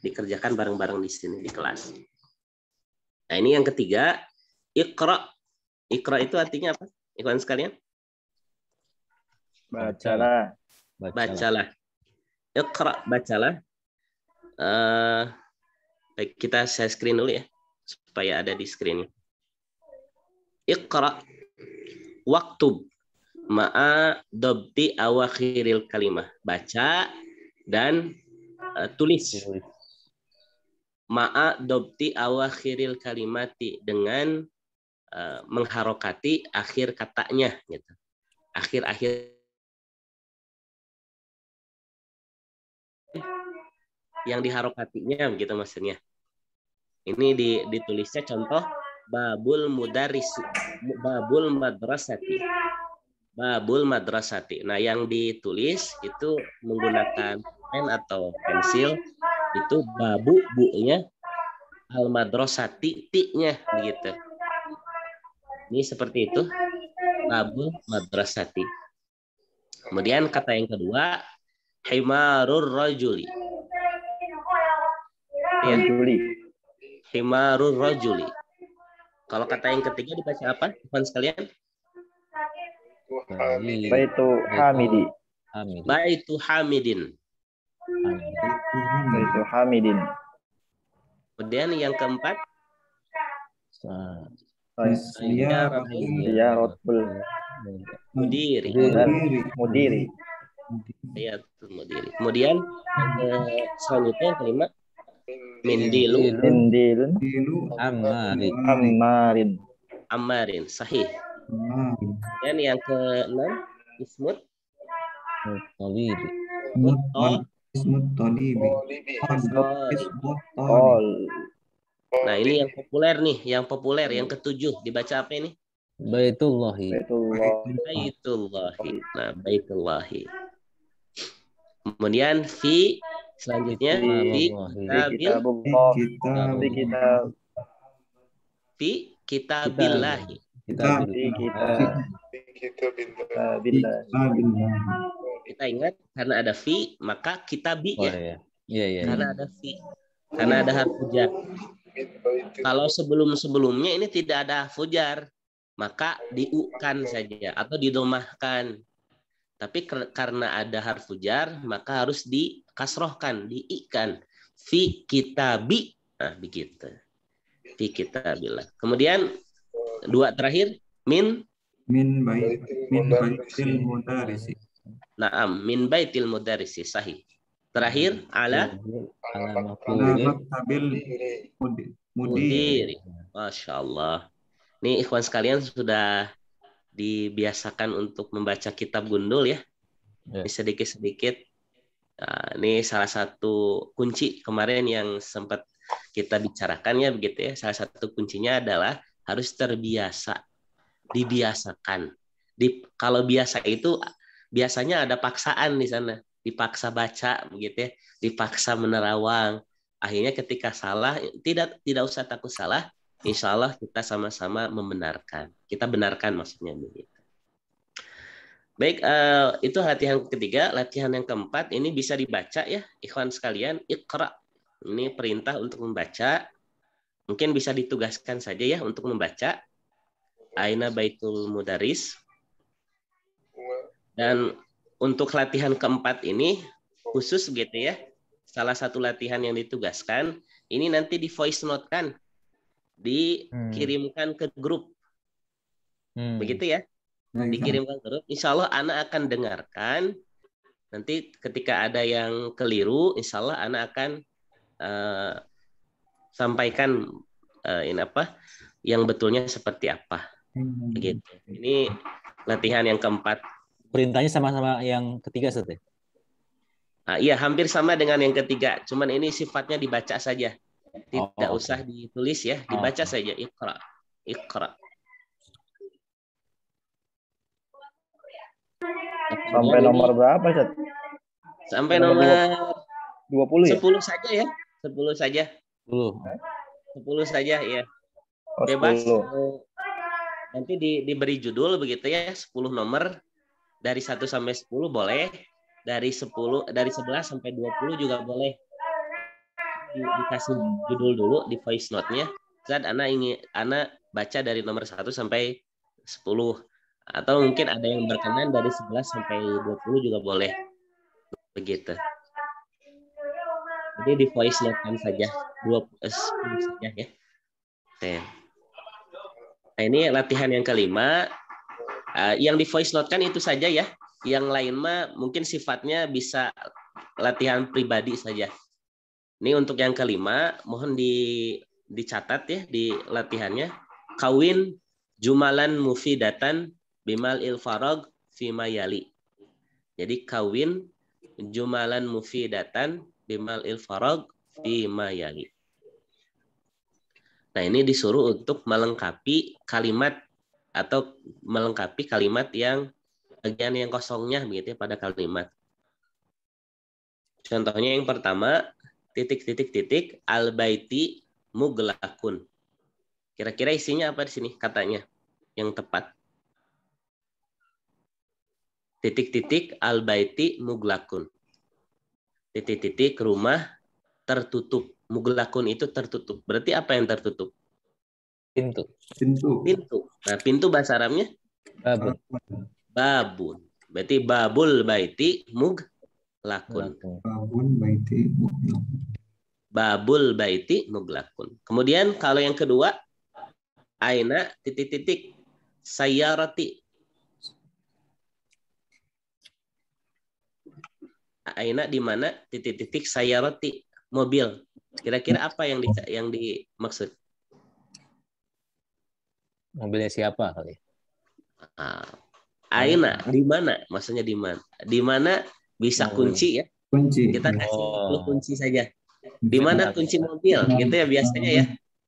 dikerjakan bareng-bareng di sini di kelas. Nah, ini yang ketiga, Iqra. Iqra itu artinya apa? Ikhwan sekalian? Bacalah. Bacalah. Iqra, bacalah. Baik, saya screen dulu ya supaya ada di screen. Iqra waktub ma'a dobti awakhiril kalimah. Baca dan tulis. Ma'a dobti awakhiril kalimati, dengan mengharokati akhir katanya gitu. Akhir-akhir yang diharokatinya begitu maksudnya. Ini ditulisnya contoh babul mudarisi, babul madrasati. Babul madrasati. Nah, yang ditulis itu menggunakan pen atau pensil, itu babu bu-nya, al madrasati ti-nya begitu. Ini seperti itu. Babul madrasati. Kemudian kata yang kedua, himarur rajuli. Ya. Himarur rajuli. Kalau kata yang ketiga dibaca apa, teman sekalian? Baitu Hamidi. Baitu Hamidin. Baitu Hamidin. Kemudian yang keempat, Ziyaratul mudiri. Kemudian selanjutnya yang kelima, mindilun ammarin. Sahih. Dan yang keenam, ismut Nah, ini yang populer nih, yang ketujuh dibaca apa ini? Baitullahi. Nah, baitullahi. Kemudian selanjutnya fi kitabillahi. Kita ingat karena ada fi maka kitabi ya. Iya. Karena ada fi. Karena ada harfu jar. Kalau sebelumnya ini tidak ada harfu jar, maka diukan saja atau didomahkan. Tapi karena ada harfu jar, maka harus dikasrohkan, diikan. Fi kitabi. Nah, begitu. Fi kitabillah. Kemudian dua terakhir, min baitil mudarisi. Naam, min baitil mudarisi. Sahih. Terakhir, ala maktabil mudiri. Masya Allah. Ini ikhwan sekalian sudah dibiasakan untuk membaca kitab gundul ya. Ini sedikit-sedikit. Nah, ini salah satu kunci kemarin yang sempat kita bicarakan ya begitu ya. Salah satu kuncinya adalah harus terbiasa, dibiasakan. Kalau biasa itu biasanya ada paksaan di sana, dipaksa baca begitu ya, dipaksa menerawang. Akhirnya ketika salah tidak usah takut salah. Insya Allah kita sama-sama membenarkan. Kita benarkan maksudnya begitu. Baik, itu latihan ketiga. Latihan yang keempat ini bisa dibaca ya, ikhwan sekalian. Iqra. Ini perintah untuk membaca. Mungkin bisa ditugaskan saja ya untuk membaca. Aina baitul mudaris. Dan untuk latihan keempat ini khusus gitu ya. salah satu latihan yang ditugaskan, ini nanti di voice note kan, dikirimkan ke grup. Begitu ya? Dikirimkan ke grup. Insya Allah anak akan dengarkan. Nanti ketika ada yang keliru, insya Allah anak akan sampaikan ini apa yang betulnya seperti apa. Begitu. Ini latihan yang keempat. Perintahnya sama-sama yang ketiga, Ustaz ya? Iya, hampir sama dengan yang ketiga. Cuman ini sifatnya dibaca saja. Tidak usah ditulis ya, dibaca saja. Iqra. Iqra. Sampai nomor berapa, Ustaz? Sampai nomor 20 ya? 10 saja ya. 10 saja. 10 saja ya. Bebas. 10. Nanti diberi judul begitu ya, 10 nomor dari 1 sampai 10 boleh, dari 11 sampai 20 juga boleh. Dikasih judul dulu di voice note-nya. Saat anak baca dari nomor 1 sampai 10. Atau mungkin ada yang berkenan dari 11 sampai 20 juga boleh. Begitu. Jadi di voice note-kan saja 10 saja ya. Nah, ini latihan yang kelima. Yang di voice note kan itu saja ya. Yang lain mah mungkin sifatnya bisa latihan pribadi saja. Ini untuk yang kelima, mohon dicatat ya di latihannya. Kawin jumalan mufidatan bimal ilfarog fima yali. Jadi kawin jumalan mufidatan bimal ilfarog fima yali. Nah, ini disuruh untuk melengkapi kalimat atau melengkapi kalimat yang bagian yang kosongnya begitu ya pada kalimat. Contohnya yang pertama, titik al-baiti muglakun. Kira-kira isinya apa di sini katanya yang tepat? Titik al-baiti muglakun. Titik rumah tertutup. Muglakun itu tertutup. Berarti apa yang tertutup? Pintu. Nah, pintu bahasa Arabnya? Babun. Berarti babul baiti muglakun. Babul baiti muglakun. Kemudian kalau yang kedua, aina titik sayyarati. Aina di mana titik sayyarati, mobil. Kira-kira apa yang dimaksud? Mobilnya siapa kali? Aina di mana? Maksudnya di mana? Di mana bisa kunci ya? Kunci. Kita kasih kunci saja. Di mana kunci mobil? Gitu ya biasanya ya.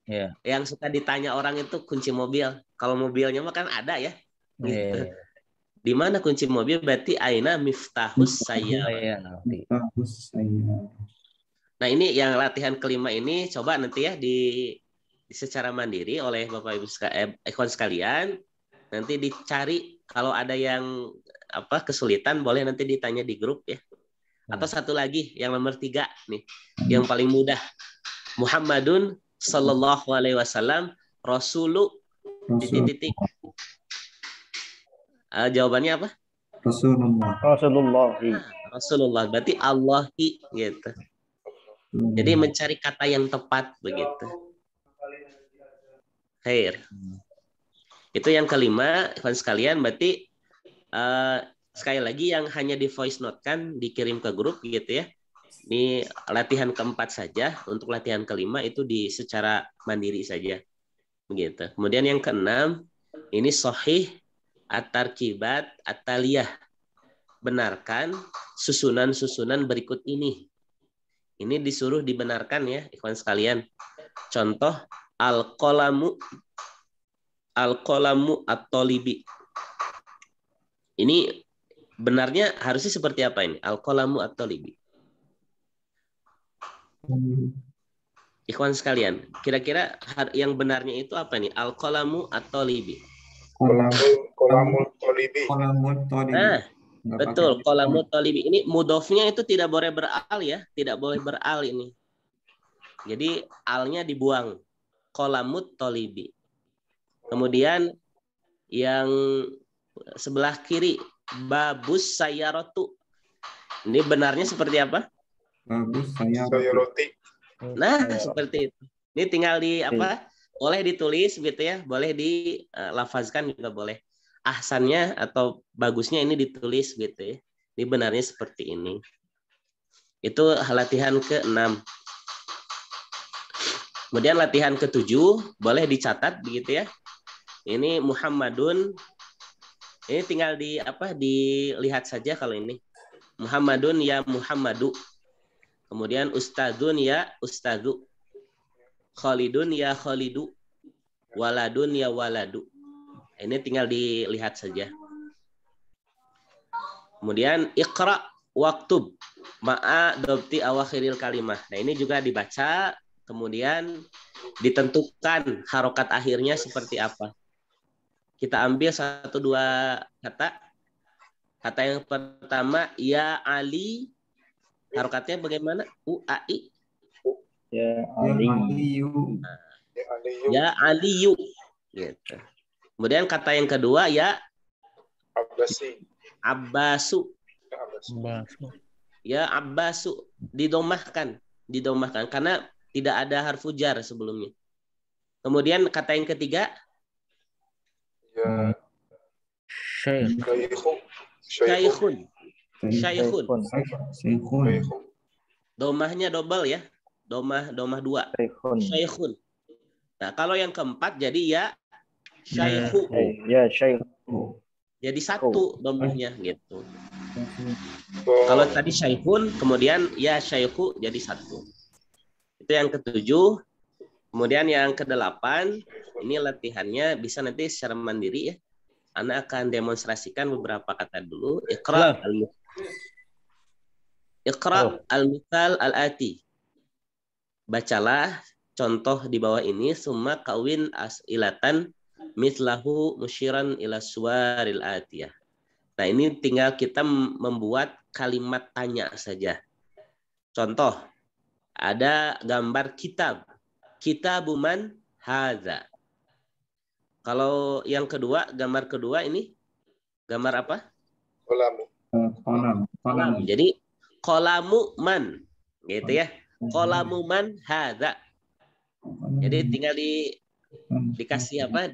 Yeah. Yang suka ditanya orang itu kunci mobil. Kalau mobilnya mah kan ada ya. Gitu. Di mana kunci mobil? Berarti aina miftahus sayyarah. Nah, ini yang latihan kelima ini coba nanti ya di secara mandiri oleh Bapak Ibu ikhwan sekalian. Nanti dicari kalau ada yang kesulitan boleh nanti ditanya di grup ya. Atau satu lagi yang nomor 3 nih, yang paling mudah. Muhammadun sallallahu alaihi wasallam rasulu titik. Jawabannya apa? Rasulullah. Berarti Allahi gitu. Jadi mencari kata yang tepat begitu. Khair. Itu yang kelima, ikhwan sekalian. Berarti sekali lagi yang hanya di voice note kan dikirim ke grup gitu ya. Ini latihan keempat saja. Untuk latihan kelima itu secara mandiri saja. Begitu. Kemudian yang keenam, ini sahih at-tarkibat at-taliyah. Benarkan susunan-susunan berikut ini. Ini disuruh dibenarkan ya, ikhwan sekalian. Contoh al-qalamu at-talibi. Ini benarnya harusnya seperti apa ini? Al-qalamu at-talibi. Ikhwan sekalian, kira-kira yang benarnya itu apa nih? Al-qalamu at-talibi. Qalamut talibi. Nah, betul, qalamut talibi. Ini mudhofnya itu tidak boleh beral ya, tidak boleh beral ini. Jadi alnya dibuang. Qalamut talibi. Kemudian yang sebelah kiri babus sayyaratu. Ini benarnya seperti apa? Bagus, saya Saya roti. Nah, seperti itu. Ini tinggal di apa? Boleh ditulis gitu ya, boleh dilafazkan juga boleh. Ahsannya atau bagusnya ini ditulis gitu ya. Ini benarnya seperti ini. Itu latihan ke-6. Kemudian latihan ke-7 boleh dicatat begitu ya. Ini Muhammadun. Ini tinggal di apa? Dilihat saja kalau ini. Muhammadun ya Muhammadu. Kemudian Ustadzun ya Ustadzu. Khalidun ya Khalidu. Waladun ya Waladu. Ini tinggal dilihat saja. Kemudian Iqra waktub ma'a dobti awakhiril kalimah. Nah, ini juga dibaca, kemudian ditentukan harokat akhirnya seperti apa. Kita ambil 1-2 kata. Kata yang pertama, ya Ali. Harokatnya bagaimana? U-A-I. Ya, Aliyu. Ya Aliyu. Gitu. Kemudian kata yang kedua, ya Abbasi. Abbasu. Ya, Abbasi. Ya Abbasu. Didomahkan karena tidak ada harfu jar sebelumnya. Kemudian kata yang ketiga, Ya, Syekh. Syaikhun. Syaikhun. Syekhun. Domahnya double ya. Domah 2. Syaikhun. Nah, kalau yang keempat jadi ya Syaikhu. Ya, Syekh. Jadi 1 domahnya gitu. Kalau tadi Syaikhun, kemudian ya Syaikhu jadi 1. Itu yang ke-7. Kemudian yang ke-8, ini latihannya bisa nanti secara mandiri ya. Ana akan demonstrasikan beberapa kata dulu. Iqra al-mithal al-ati. Bacalah contoh di bawah ini, summa kawin as'ilatan mislahu musyiran ila suwaril atiyah. Nah, ini tinggal kita membuat kalimat tanya saja. Contoh, ada gambar kitab. Kitabuman hadza. Kalau yang kedua, gambar kedua ini gambar apa? Kolam. Jadi kolamu man, gitu ya. Kolamu man hadza. Jadi tinggal dikasih apa?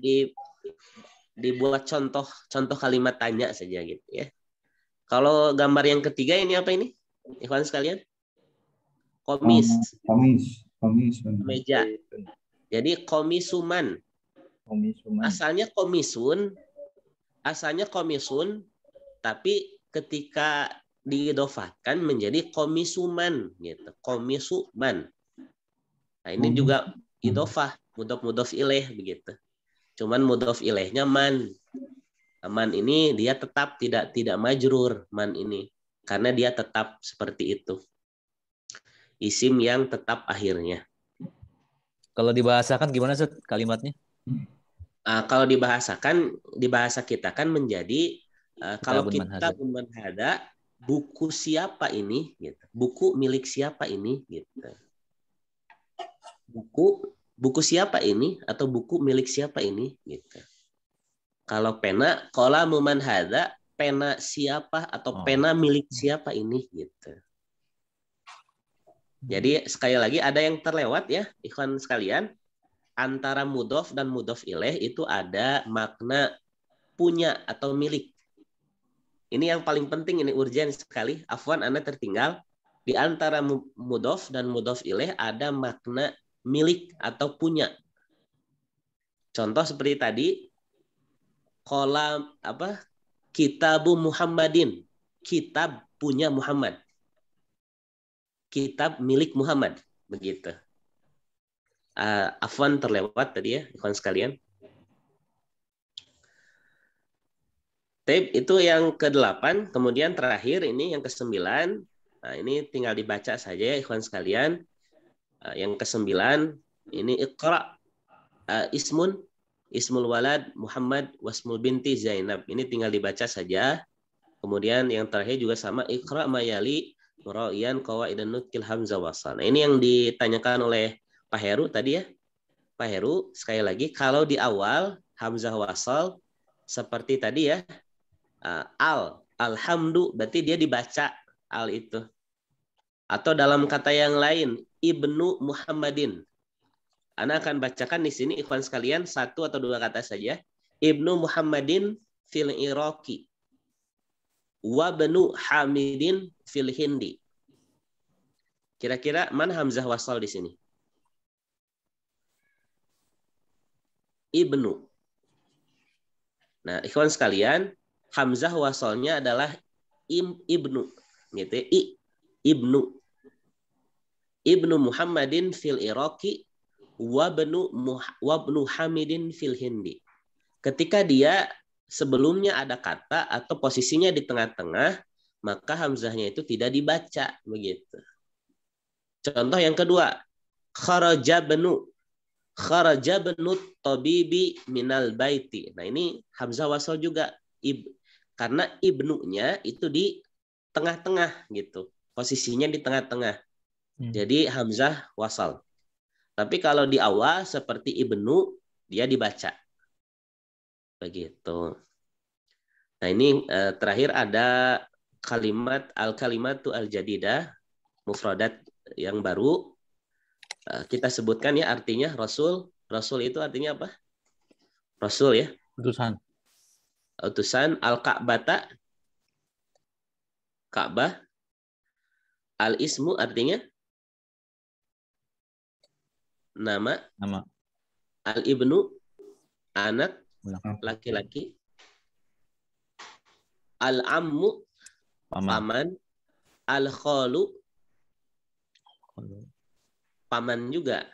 Dibuat contoh kalimat tanya saja gitu ya. Kalau gambar yang ketiga ini apa ini? Ikhwan sekalian? Komis. Meja. Jadi komisuman. Asalnya komisun, tapi ketika diidofatkan menjadi komisuman gitu. Komisuman. Nah, ini juga idofah, mudhof ilaih begitu. Cuman mudhof ilaihnya man. Man ini dia tetap tidak majrur, man ini. Karena dia tetap seperti itu. Isim yang tetap akhirnya. Kalau dibahasakan gimana Ustaz kalimatnya? Kalau dibahasakan, di bahasa kita kan menjadi kalau kita menhada, buku siapa ini gitu. Buku milik siapa ini gitu. Buku siapa ini atau buku milik siapa ini gitu. Kalau pena, qalamu man hadza, pena siapa atau pena milik siapa ini gitu. Jadi sekali lagi ada yang terlewat ya, ikhwan sekalian. Antara mudhof dan mudhof ilaih itu ada makna punya atau milik. Ini yang paling penting, ini urgen sekali. Afwan, Anda tertinggal. Di antara mudhof dan mudhof ilaih ada makna milik atau punya. Contoh seperti tadi, kolam apa? Kitabu Muhammadin. Kitab punya Muhammad. Kitab milik Muhammad, begitu. Afwan terlewat tadi ya, ikhwan sekalian. Tape itu yang ke-8, kemudian terakhir ini yang ke-9. Nah, ini tinggal dibaca saja ya, ikhwan sekalian. Yang ke-9 ini Iqra ismul walad Muhammad wasmul binti Zainab. Ini tinggal dibaca saja. Kemudian yang terakhir juga sama, Iqra mayali mura'iyan qawaidan nutkil hamzah wasal. Nah, ini yang ditanyakan oleh Pak Heru tadi ya. Pak Heru, sekali lagi, kalau di awal hamzah wasal seperti tadi ya, alhamdu, berarti dia dibaca al itu. Atau dalam kata yang lain, Ibnu Muhammadin. Ana akan bacakan di sini ikhwan sekalian satu atau dua kata saja. Ibnu Muhammadin fil Iraqi wa bnu Hamidin fil Hindi. Kira-kira mana hamzah wasal di sini? Ibnu. Nah, ikhwan sekalian, hamzah wasalnya adalah ibnu, gitu ya. Ibnu. Ibnu Muhammadin fil Iraqi wa bnu Hamidin fil Hindi. Ketika dia sebelumnya ada kata atau posisinya di tengah-tengah, maka hamzahnya itu tidak dibaca, begitu. Contoh yang kedua, kharaja bnu tabibi minal baiti. Nah, ini hamzah wasal juga karena ibnunya itu di tengah-tengah gitu. Posisinya di tengah-tengah. Jadi hamzah wasal. Tapi kalau di awal seperti ibnu dia dibaca. Begitu. Nah, ini terakhir ada kalimat al-kalimatu al-jadidah, mufradat yang baru. Kita sebutkan ya artinya rasul. Rasul itu artinya apa? Rasul ya. Utusan. Utusan. Al-Ka'bata. Ka'bah. Al-ismu artinya nama. Al-ibnu anak laki-laki. Al-ammu paman. Al-khalu paman juga.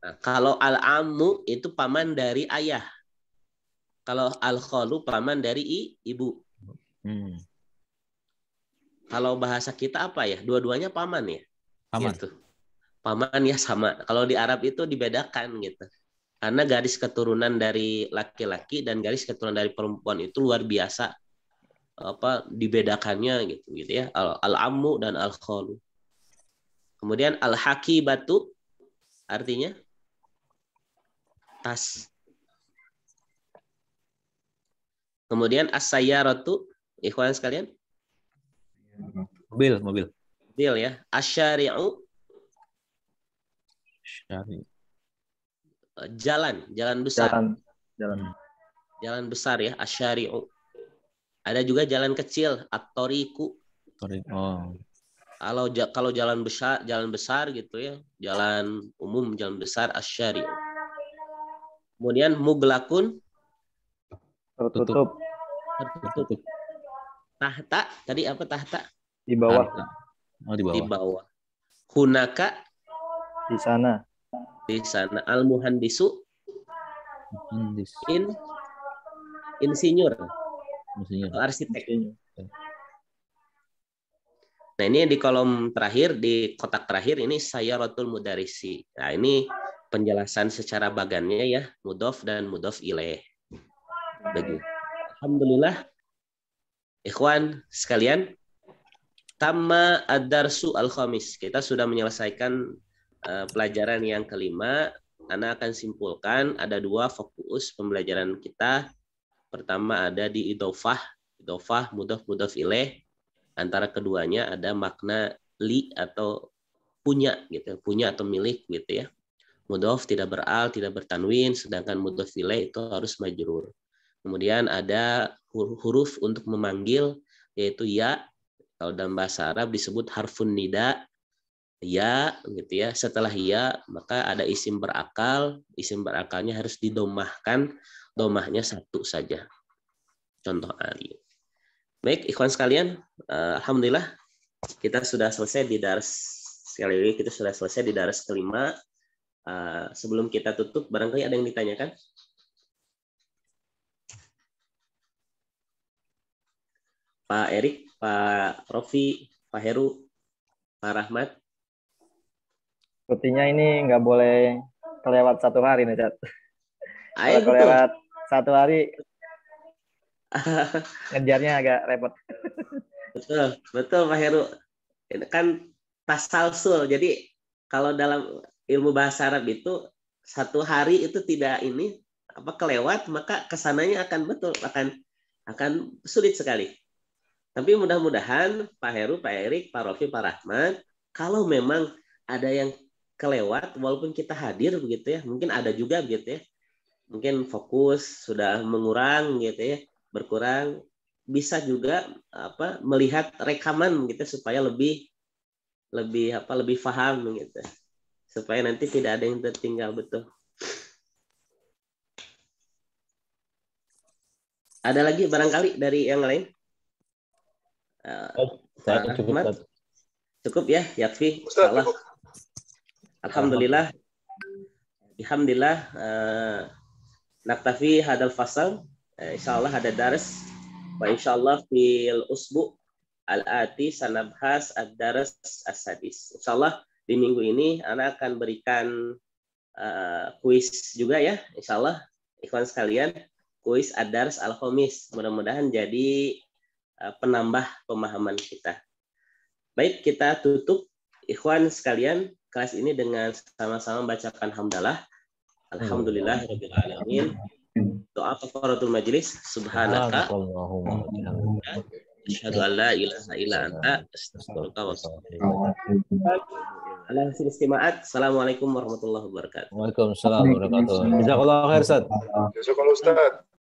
Nah, kalau al-ammu itu paman dari ayah. Kalau al-khalu paman dari ibu. Kalau bahasa kita apa ya? Dua-duanya paman ya. Paman. Gitu. Paman ya sama. Kalau di Arab itu dibedakan gitu. Karena garis keturunan dari laki-laki dan garis keturunan dari perempuan itu luar biasa dibedakannya gitu ya. Al-ammu dan al-khalu. Kemudian al-hakibatu artinya tas. Kemudian as-sayyaratu, ikhwan sekalian, Mobil. Mobil ya. Asyari'u jalan besar. Jalan besar ya, asyari'u. Ada juga jalan kecil, at-tariqu. Kalau jalan besar gitu ya, jalan umum, jalan besar, asyari'u. Kemudian muglakun Tertutup. Tahta, tadi apa tahta? Di bawah. Di bawah. Hunaka Di sana. di sana. Al-muhandisu insinyur. Arsitek. Nah, ini di kolom terakhir, di kotak terakhir ini sayyaratul mudarisi. Nah, ini penjelasan secara bagannya ya, mudhof dan mudhof ilaih. Begitu. Alhamdulillah, ikhwan sekalian, tamma ad-darsu al-khamis. Kita sudah menyelesaikan pelajaran yang kelima. Ana akan simpulkan ada dua fokus pembelajaran kita. Pertama ada di idhofah, mudhof ilaih. Antara keduanya ada makna li atau punya gitu, punya atau milik gitu ya. Mudhof tidak beral, tidak bertanwin, sedangkan mudhof ilaih itu harus majrur. Kemudian ada huruf untuk memanggil yaitu ya. Kalau dalam bahasa Arab disebut harfun nida, ya gitu ya. Setelah ya maka ada isim berakal, isim berakalnya harus didomahkan, domahnya satu saja. Contoh Ali. Baik, ikhwan sekalian, alhamdulillah kita sudah selesai di dars sekali lagi, kita sudah selesai di dars kelima. Sebelum kita tutup, barangkali ada yang ditanyakan? Pak Erik, Pak Rofi, Pak Heru, Pak Rahmat. Sepertinya ini nggak boleh kelewat 1 hari nih, Cat. Kalau kelewat 1 hari, ngejarnya agak repot. Betul Pak Heru. Ini kan tasalsul. Jadi kalau dalam ilmu bahasa Arab itu 1 hari itu tidak kelewat, maka kesananya akan betul, akan sulit sekali. Tapi mudah-mudahan Pak Heru, Pak Erik, Pak Rofi, Pak Rahmat, kalau memang ada yang kelewat, walaupun kita hadir begitu ya, mungkin ada juga begitu ya, mungkin fokus sudah mengurang gitu ya, berkurang, bisa juga melihat rekaman gitu supaya lebih paham gitu, supaya nanti tidak ada yang tertinggal. Betul. Ada lagi barangkali dari yang lain? Saya Cukup ya, Yakfi. Insyaallah. Alhamdulillah. Alhamdulillah. Naktafi hadal fasal. Insyaallah ada dars. Wa insyaallah fil usbu al-ati sanabhas ad-dars as-sadis. Insyaallah di minggu ini Ana akan berikan kuis juga ya. Insyaallah ikhwan sekalian, kuis ad-dars al-khamis. Mudah-mudahan jadi penambah pemahaman kita. Baik, kita tutup ikhwan sekalian kelas ini dengan sama-sama bacakan hamdalah. Alhamdulillahirabbil alamin. Doa kafaratul majlis. Subhanaka Allahumma wa bihamdika asyhadu an la ilaha illa anta astaghfiruka wa atubu ilaik. Assalamualaikum warahmatullahi wabarakatuh. Waalaikumsalam warahmatullahi wabarakatuh. Jazakallahu khair, Ustaz. Jazakallahu Ustaz.